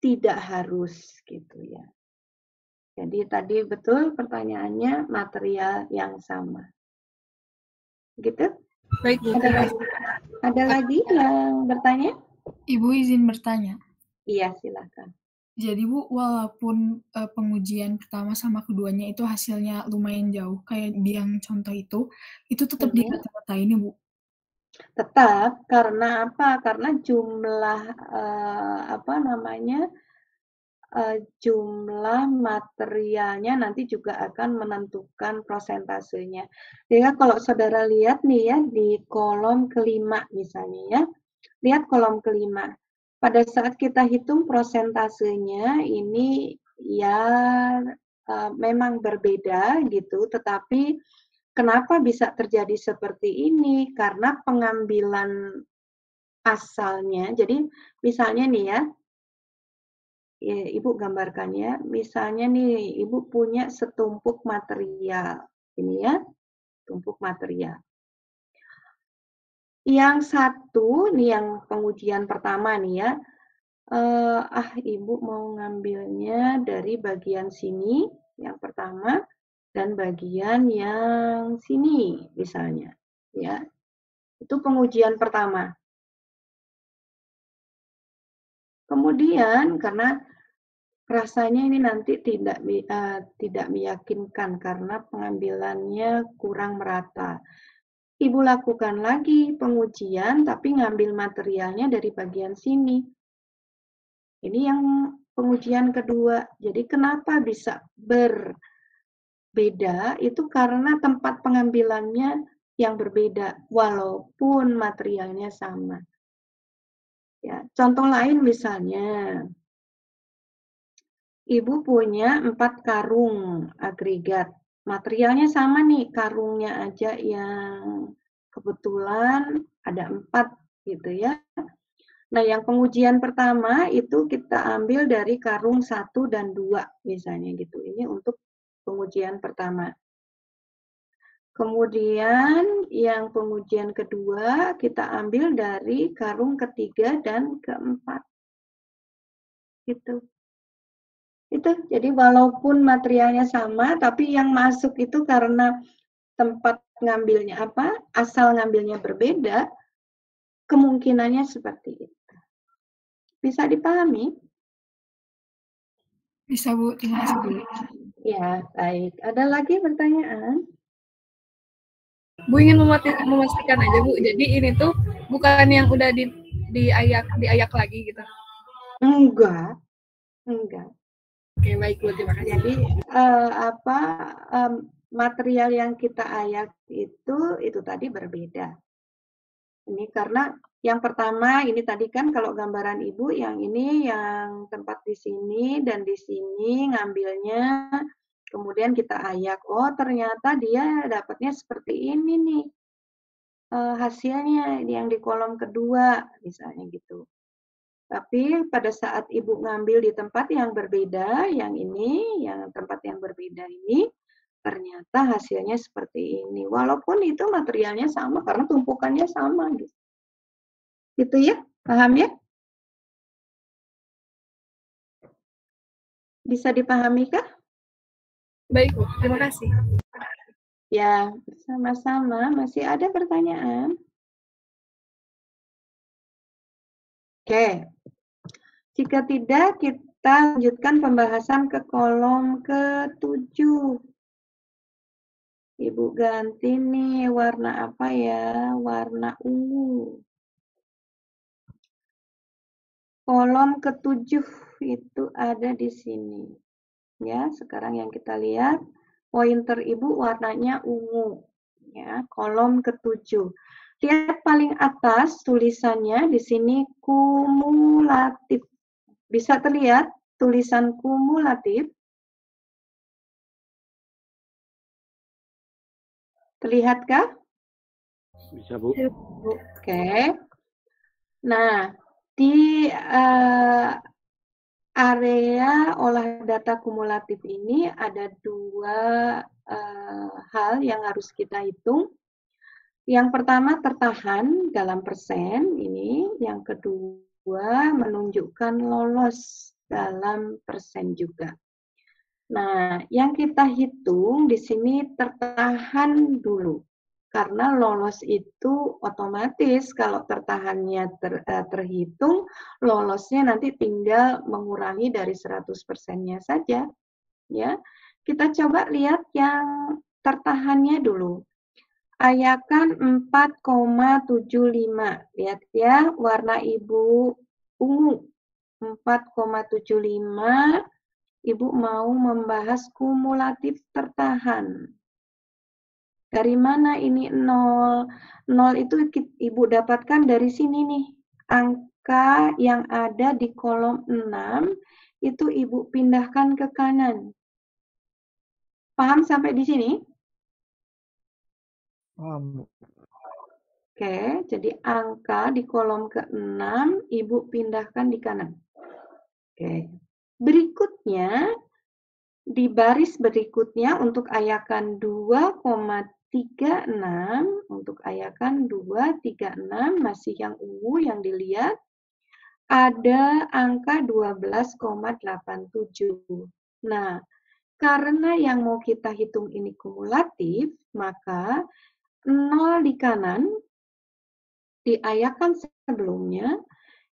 tidak harus gitu ya. Jadi tadi betul pertanyaannya material yang sama. Gitu? Baik, Bu. Ada lagi yang bertanya? Ibu izin bertanya. Iya, silakan. Jadi Bu, walaupun pengujian pertama sama keduanya itu hasilnya lumayan jauh, kayak di yang contoh itu tetap dikata-katain ya Bu? Tetap, karena apa? Karena jumlah jumlah materialnya nanti juga akan menentukan prosentasenya. Jadi kalau saudara lihat nih ya di kolom kelima misalnya ya, lihat kolom kelima. Pada saat kita hitung prosentasenya ini ya memang berbeda gitu, tetapi kenapa bisa terjadi seperti ini? Karena pengambilan asalnya, jadi misalnya nih ya, Ibu gambarkan ya, misalnya nih Ibu punya setumpuk material, ini ya, tumpuk material. Yang satu, nih yang pengujian pertama nih ya, Ibu mau ngambilnya dari bagian sini, yang pertama, dan bagian yang sini misalnya, ya. Itu pengujian pertama. Kemudian karena rasanya ini nanti tidak meyakinkan karena pengambilannya kurang merata. Ibu lakukan lagi pengujian tapi ngambil materialnya dari bagian sini. Ini yang pengujian kedua. Jadi kenapa bisa berbeda? Itu karena tempat pengambilannya yang berbeda walaupun materialnya sama. Ya, contoh lain misalnya, Ibu punya 4 karung agregat. Materialnya sama nih, karungnya aja yang kebetulan ada 4 gitu ya. Nah, yang pengujian pertama itu kita ambil dari karung 1 dan 2 misalnya gitu. Ini untuk pengujian pertama. Kemudian yang pengujian kedua kita ambil dari karung ketiga dan keempat. Gitu. Itu jadi walaupun materialnya sama tapi yang masuk itu karena tempat ngambilnya asal ngambilnya berbeda, kemungkinannya seperti itu. Bisa dipahami? Bisa Bu, terima kasih Bu. Ya, baik. Ada lagi pertanyaan? Bu ingin memastikan aja Bu, jadi ini tuh bukan yang udah diayak lagi gitu? Enggak. Oke, baik Bu, terima kasih. Jadi material yang kita ayak itu tadi berbeda. Ini karena yang pertama ini tadi kan kalau gambaran Ibu yang ini yang tempat di sini dan di sini ngambilnya kemudian kita ayak. Oh, ternyata dia dapatnya seperti ini nih. Hasilnya yang di kolom kedua misalnya gitu. Tapi pada saat Ibu ngambil di tempat yang berbeda, yang ini, yang tempat yang berbeda ini, ternyata hasilnya seperti ini. Walaupun itu materialnya sama, karena tumpukannya sama. Gitu ya? Paham ya? Bisa dipahami kah? Baik, Bu. Terima kasih. Ya, sama-sama. Masih ada pertanyaan? Oke. Jika tidak, kita lanjutkan pembahasan ke kolom ke-7. Ibu ganti nih warna apa ya? Warna ungu. Kolom ke-7 itu ada di sini. Ya, sekarang yang kita lihat, pointer Ibu warnanya ungu. Ya, kolom ke-7. Lihat paling atas tulisannya di sini kumulatif. Bisa terlihat tulisan kumulatif? Terlihatkah? Bisa, Bu. Oke. Nah, di area olah data kumulatif ini ada dua hal yang harus kita hitung. Yang pertama tertahan dalam persen ini, yang kedua menunjukkan lolos dalam persen juga. Nah, yang kita hitung di sini tertahan dulu. Karena lolos itu otomatis kalau tertahannya terhitung, lolosnya nanti tinggal mengurangi dari 100%-nya saja. Ya, kita coba lihat yang tertahannya dulu. Ayakan 4,75. Lihat ya, warna Ibu ungu. 4,75. Ibu mau membahas kumulatif tertahan. Dari mana ini 0? 0 itu Ibu dapatkan dari sini nih. Angka yang ada di kolom 6 itu Ibu pindahkan ke kanan. Paham sampai di sini? Paham, Bu. Oke, jadi angka di kolom ke-6 Ibu pindahkan di kanan. Oke. Berikutnya, di baris berikutnya untuk ayakan 2,36, untuk ayakan 236 masih yang ungu yang dilihat, ada angka 12,87. Nah, karena yang mau kita hitung ini kumulatif, maka 0 di kanan, di ayakan sebelumnya,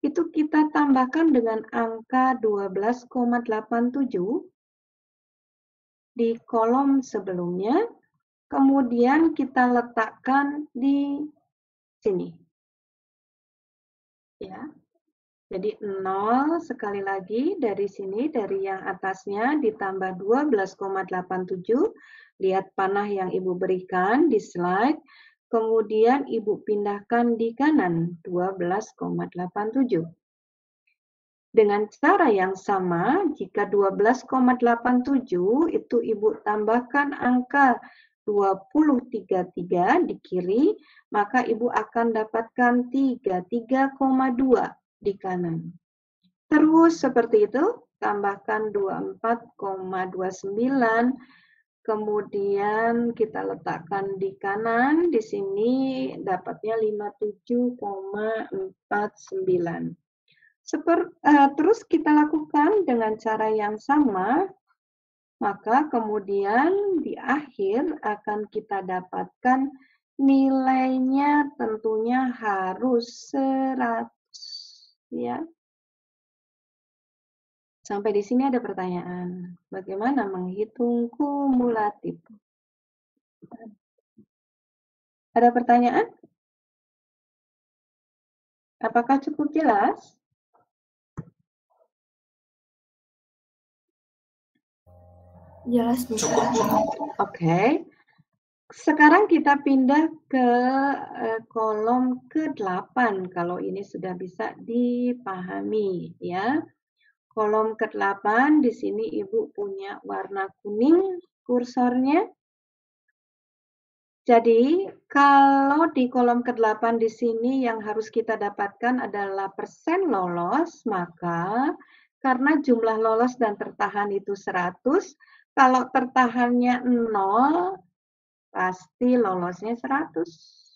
itu kita tambahkan dengan angka 12,87 di kolom sebelumnya, kemudian kita letakkan di sini. Ya. Jadi 0 sekali lagi dari sini, dari yang atasnya ditambah 12,87. Lihat panah yang Ibu berikan di slide. Kemudian Ibu pindahkan di kanan 12,87. Dengan cara yang sama, jika 12,87 itu Ibu tambahkan angka 233 di kiri, maka Ibu akan dapatkan 33,2 di kanan. Terus seperti itu, tambahkan 24,29, kemudian kita letakkan di kanan, di sini dapatnya 57,49. Terus kita lakukan dengan cara yang sama, maka kemudian di akhir akan kita dapatkan nilainya tentunya harus 100. Ya. Sampai di sini ada pertanyaan. Bagaimana menghitung kumulatif? Ada pertanyaan? Apakah cukup jelas? Jelas, Bu. Oke. Sekarang kita pindah ke kolom ke-8 kalau ini sudah bisa dipahami ya. Kolom ke-8 di sini Ibu punya warna kuning kursornya. Jadi kalau di kolom ke-8 di sini yang harus kita dapatkan adalah persen lolos, maka karena jumlah lolos dan tertahan itu 100, kalau tertahannya 0, pasti lolosnya 100.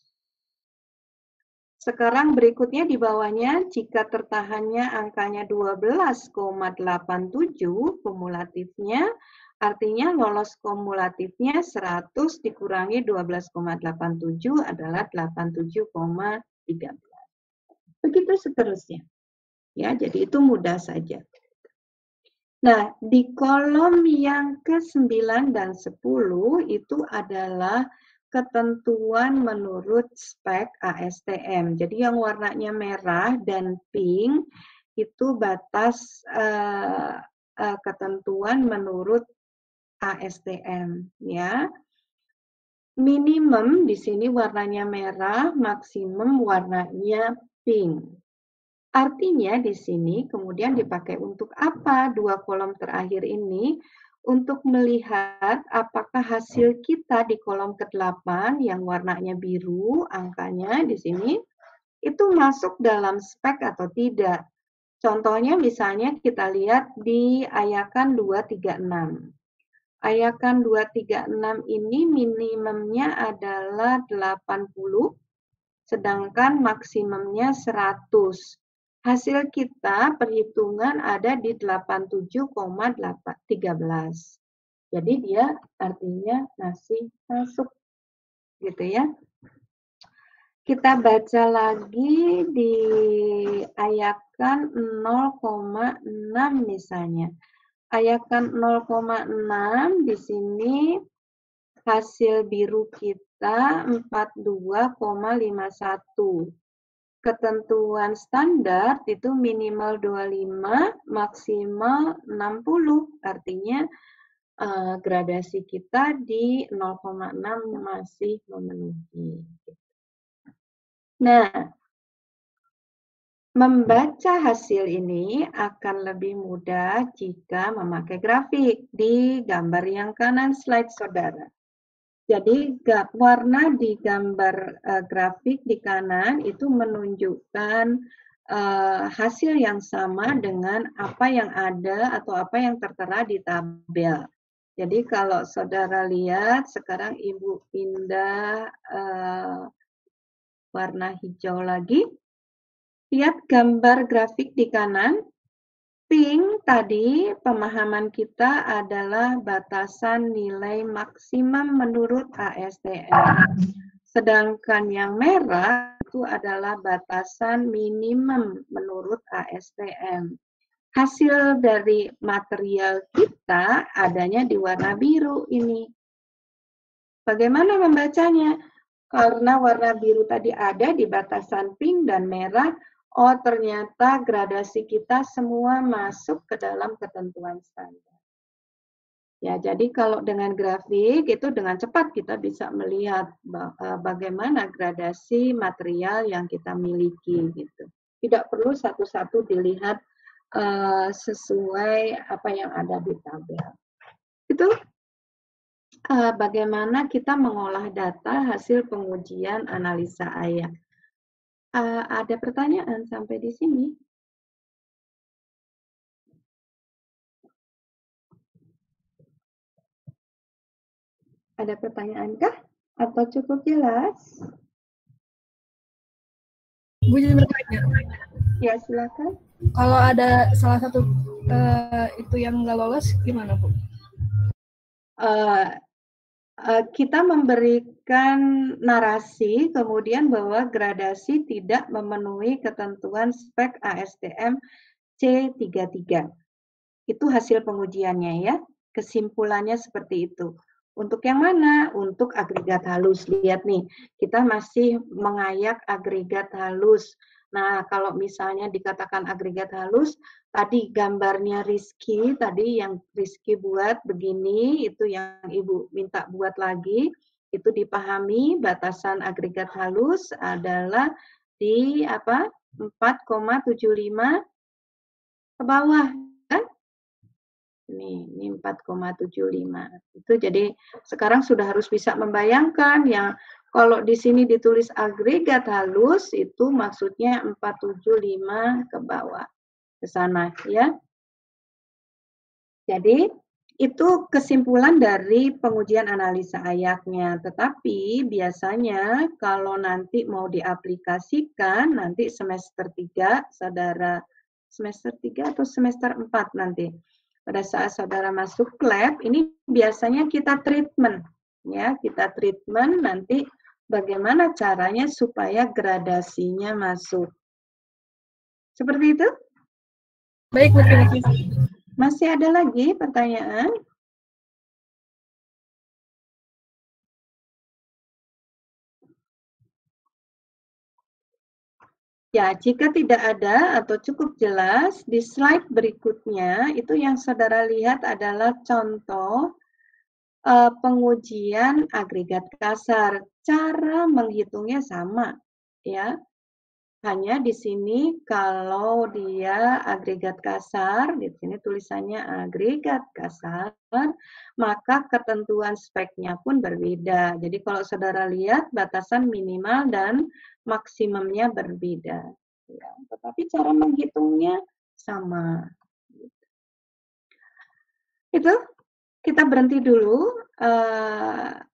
Sekarang berikutnya di bawahnya, jika tertahannya angkanya 12,87 kumulatifnya, artinya lolos kumulatifnya 100 dikurangi 12,87 adalah 87,13. Begitu seterusnya. Ya, jadi itu mudah saja. Nah, di kolom yang ke-9 dan 10 itu adalah ketentuan menurut spek ASTM. Jadi yang warnanya merah dan pink itu batas ketentuan menurut ASTM. Ya. Minimum di sini warnanya merah, maksimum warnanya pink. Artinya di sini kemudian dipakai untuk apa? Dua kolom terakhir ini untuk melihat apakah hasil kita di kolom ke-8 yang warnanya biru, angkanya di sini, itu masuk dalam spek atau tidak. Contohnya misalnya kita lihat di Ayakan 236. Ayakan 236 ini minimumnya adalah 80, sedangkan maksimumnya 100. Hasil kita perhitungan ada di 87,13. Jadi dia artinya masih masuk, gitu ya. Kita baca lagi di Ayakan 0,6 misalnya. Ayakan 0,6 di sini hasil biru kita 42,51. Ketentuan standar itu minimal 25, maksimal 60. Artinya gradasi kita di 0,6 masih memenuhi. Nah, membaca hasil ini akan lebih mudah jika memakai grafik di gambar yang kanan slide saudara. Jadi warna di gambar grafik di kanan itu menunjukkan hasil yang sama dengan apa yang ada atau apa yang tertera di tabel. Jadi kalau saudara lihat sekarang Ibu pindah warna hijau lagi. Lihat gambar grafik di kanan. Pink tadi pemahaman kita adalah batasan nilai maksimum menurut ASTM. Sedangkan yang merah itu adalah batasan minimum menurut ASTM. Hasil dari material kita adanya di warna biru ini. Bagaimana membacanya? Karena warna biru tadi ada di batasan pink dan merah, oh ternyata gradasi kita semua masuk ke dalam ketentuan standar. Ya, jadi kalau dengan grafik itu dengan cepat kita bisa melihat bagaimana gradasi material yang kita miliki gitu. Tidak perlu satu-satu dilihat sesuai apa yang ada di tabel. Itu bagaimana kita mengolah data hasil pengujian analisa ayak. Ada pertanyaan sampai di sini? Ada pertanyaankah? Atau cukup jelas? Bu jadi bertanya. Ya, silakan. Kalau ada salah satu itu yang nggak lolos, gimana, Bu? Kita memberikan narasi kemudian bahwa gradasi tidak memenuhi ketentuan spek ASTM C33. Itu hasil pengujiannya ya. Kesimpulannya seperti itu. Untuk yang mana? Untuk agregat halus. Lihat nih, kita masih mengayak agregat halus. Nah, kalau misalnya dikatakan agregat halus, tadi gambarnya Rizky, tadi yang Rizky buat begini, itu yang Ibu minta buat lagi, itu dipahami batasan agregat halus adalah di 4,75 ke bawah. Ini 4,75. Itu jadi sekarang sudah harus bisa membayangkan yang kalau di sini ditulis agregat halus itu maksudnya 475 ke bawah ke sana ya. Jadi itu kesimpulan dari pengujian analisa ayaknya. Tetapi biasanya kalau nanti mau diaplikasikan nanti semester 3 saudara semester 3 atau semester 4 nanti. Pada saat saudara masuk lab, ini biasanya kita treatment. Ya, kita treatment nanti bagaimana caranya supaya gradasinya masuk. Seperti itu? Baik, Bu. Masih ada lagi pertanyaan? Ya, jika tidak ada atau cukup jelas, di slide berikutnya itu yang saudara lihat adalah contoh pengujian agregat kasar. Cara menghitungnya sama, ya. Hanya di sini kalau dia agregat kasar, di sini tulisannya agregat kasar, maka ketentuan speknya pun berbeda. Jadi kalau saudara lihat batasan minimal dan maksimumnya berbeda. Ya, tetapi cara menghitungnya sama. Itu kita berhenti dulu.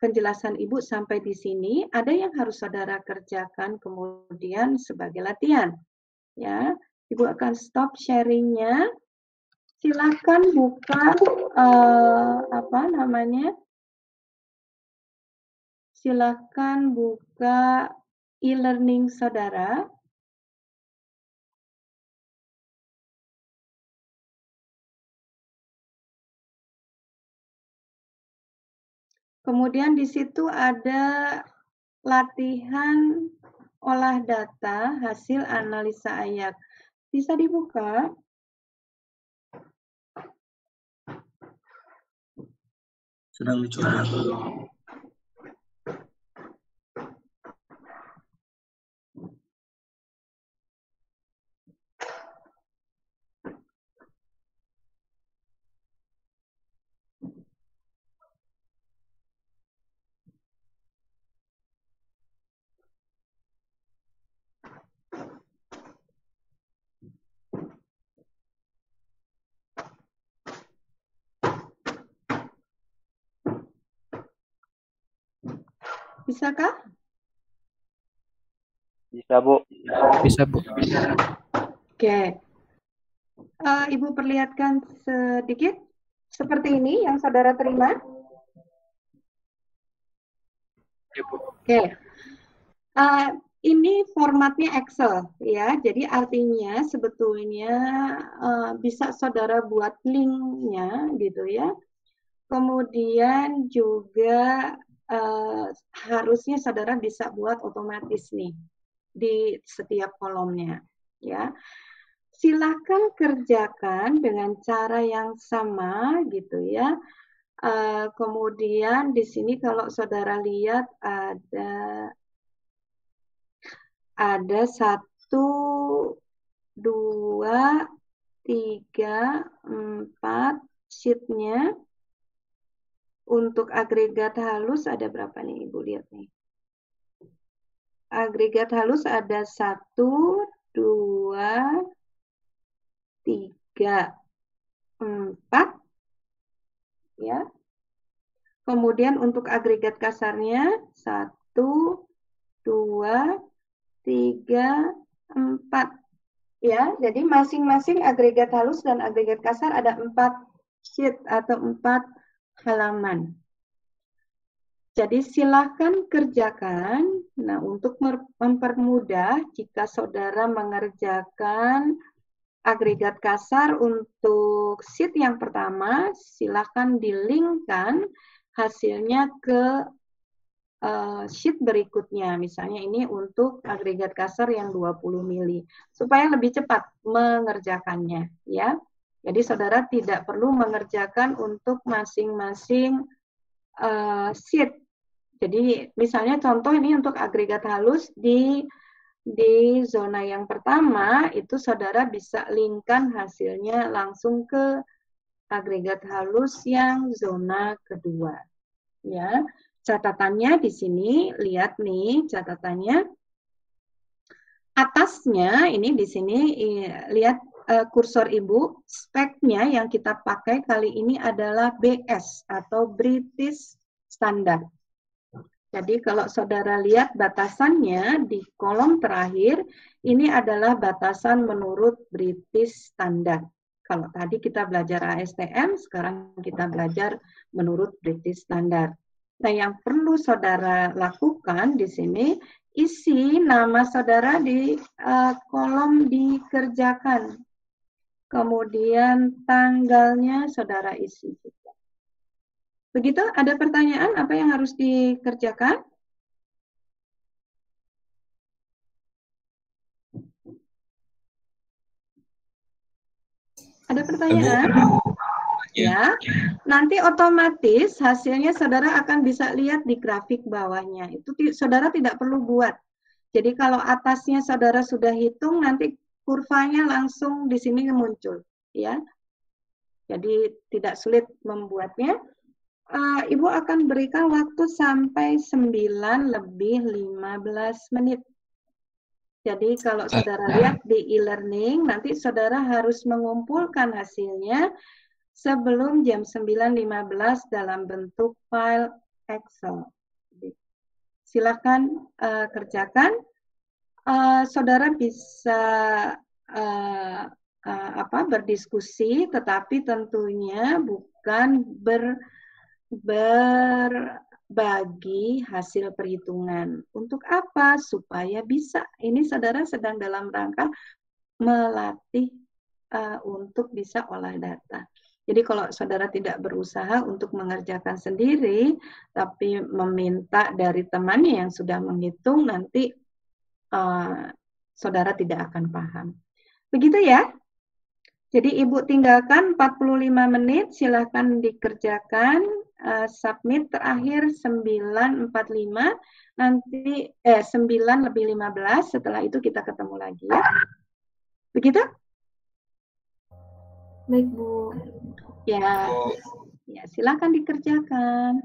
Penjelasan Ibu sampai di sini. Ada yang harus saudara kerjakan kemudian sebagai latihan. Ya, Ibu akan stop sharingnya. Silakan buka silakan buka e-learning saudara. Kemudian di situ ada latihan olah data hasil analisa ayat. Bisa dibuka? Sedang dicoba. Bisakah? Bisa, Bu. Bisa, Bu. Oke. Ibu perlihatkan sedikit. Seperti ini yang saudara terima. Oke. Ini formatnya Excel ya. Jadi artinya sebetulnya bisa saudara buat linknya gitu ya. Kemudian juga harusnya saudara bisa buat otomatis nih di setiap kolomnya ya. Silakan kerjakan dengan cara yang sama gitu ya. Kemudian di sini kalau saudara lihat ada 1, 2, 3, 4 sheet-nya. Untuk agregat halus ada berapa nih Ibu lihat nih. Agregat halus ada 1, 2, 3, 4 ya. Kemudian untuk agregat kasarnya 1, 2, 3, 4 ya. Jadi masing-masing agregat halus dan agregat kasar ada 4 sheet atau 4 halaman. Jadi silakan kerjakan. Nah, untuk mempermudah jika saudara mengerjakan agregat kasar untuk sheet yang pertama, silakan di-link-kan hasilnya ke sheet berikutnya. Misalnya ini untuk agregat kasar yang 20 mili. Supaya lebih cepat mengerjakannya, ya. Jadi saudara tidak perlu mengerjakan untuk masing-masing sheet. Jadi misalnya contoh ini untuk agregat halus di zona yang pertama itu saudara bisa linkkan hasilnya langsung ke agregat halus yang zona kedua. Ya, catatannya di sini lihat nih catatannya. Atasnya ini di sini lihat kursor Ibu, speknya yang kita pakai kali ini adalah BS atau British Standard. Jadi kalau saudara lihat batasannya di kolom terakhir, ini adalah batasan menurut British Standard. Kalau tadi kita belajar ASTM, sekarang kita belajar menurut British Standard. Nah, yang perlu saudara lakukan di sini, isi nama saudara di kolom dikerjakan. Kemudian tanggalnya saudara isi juga. Begitu, ada pertanyaan apa yang harus dikerjakan? Ada pertanyaan? Ya, nanti otomatis hasilnya saudara akan bisa lihat di grafik bawahnya. Itu saudara tidak perlu buat. Jadi kalau atasnya saudara sudah hitung, nanti kurvanya langsung di sini muncul, ya. Jadi tidak sulit membuatnya. Ibu akan berikan waktu sampai 9:15 menit. Jadi kalau saudara lihat di e-learning, nanti saudara harus mengumpulkan hasilnya sebelum jam 9:15 dalam bentuk file Excel. Silakan kerjakan. Saudara bisa berdiskusi, tetapi tentunya bukan berbagi hasil perhitungan. Untuk apa? Supaya bisa. Ini saudara sedang dalam rangka melatih untuk bisa olah data. Jadi kalau saudara tidak berusaha untuk mengerjakan sendiri, tapi meminta dari temannya yang sudah menghitung, nanti saudara tidak akan paham. Begitu ya. Jadi Ibu tinggalkan 45 menit, silahkan dikerjakan, submit terakhir 9:45, nanti 9:15, setelah itu kita ketemu lagi ya. Begitu? Baik, Bu. Ya, ya silakan dikerjakan.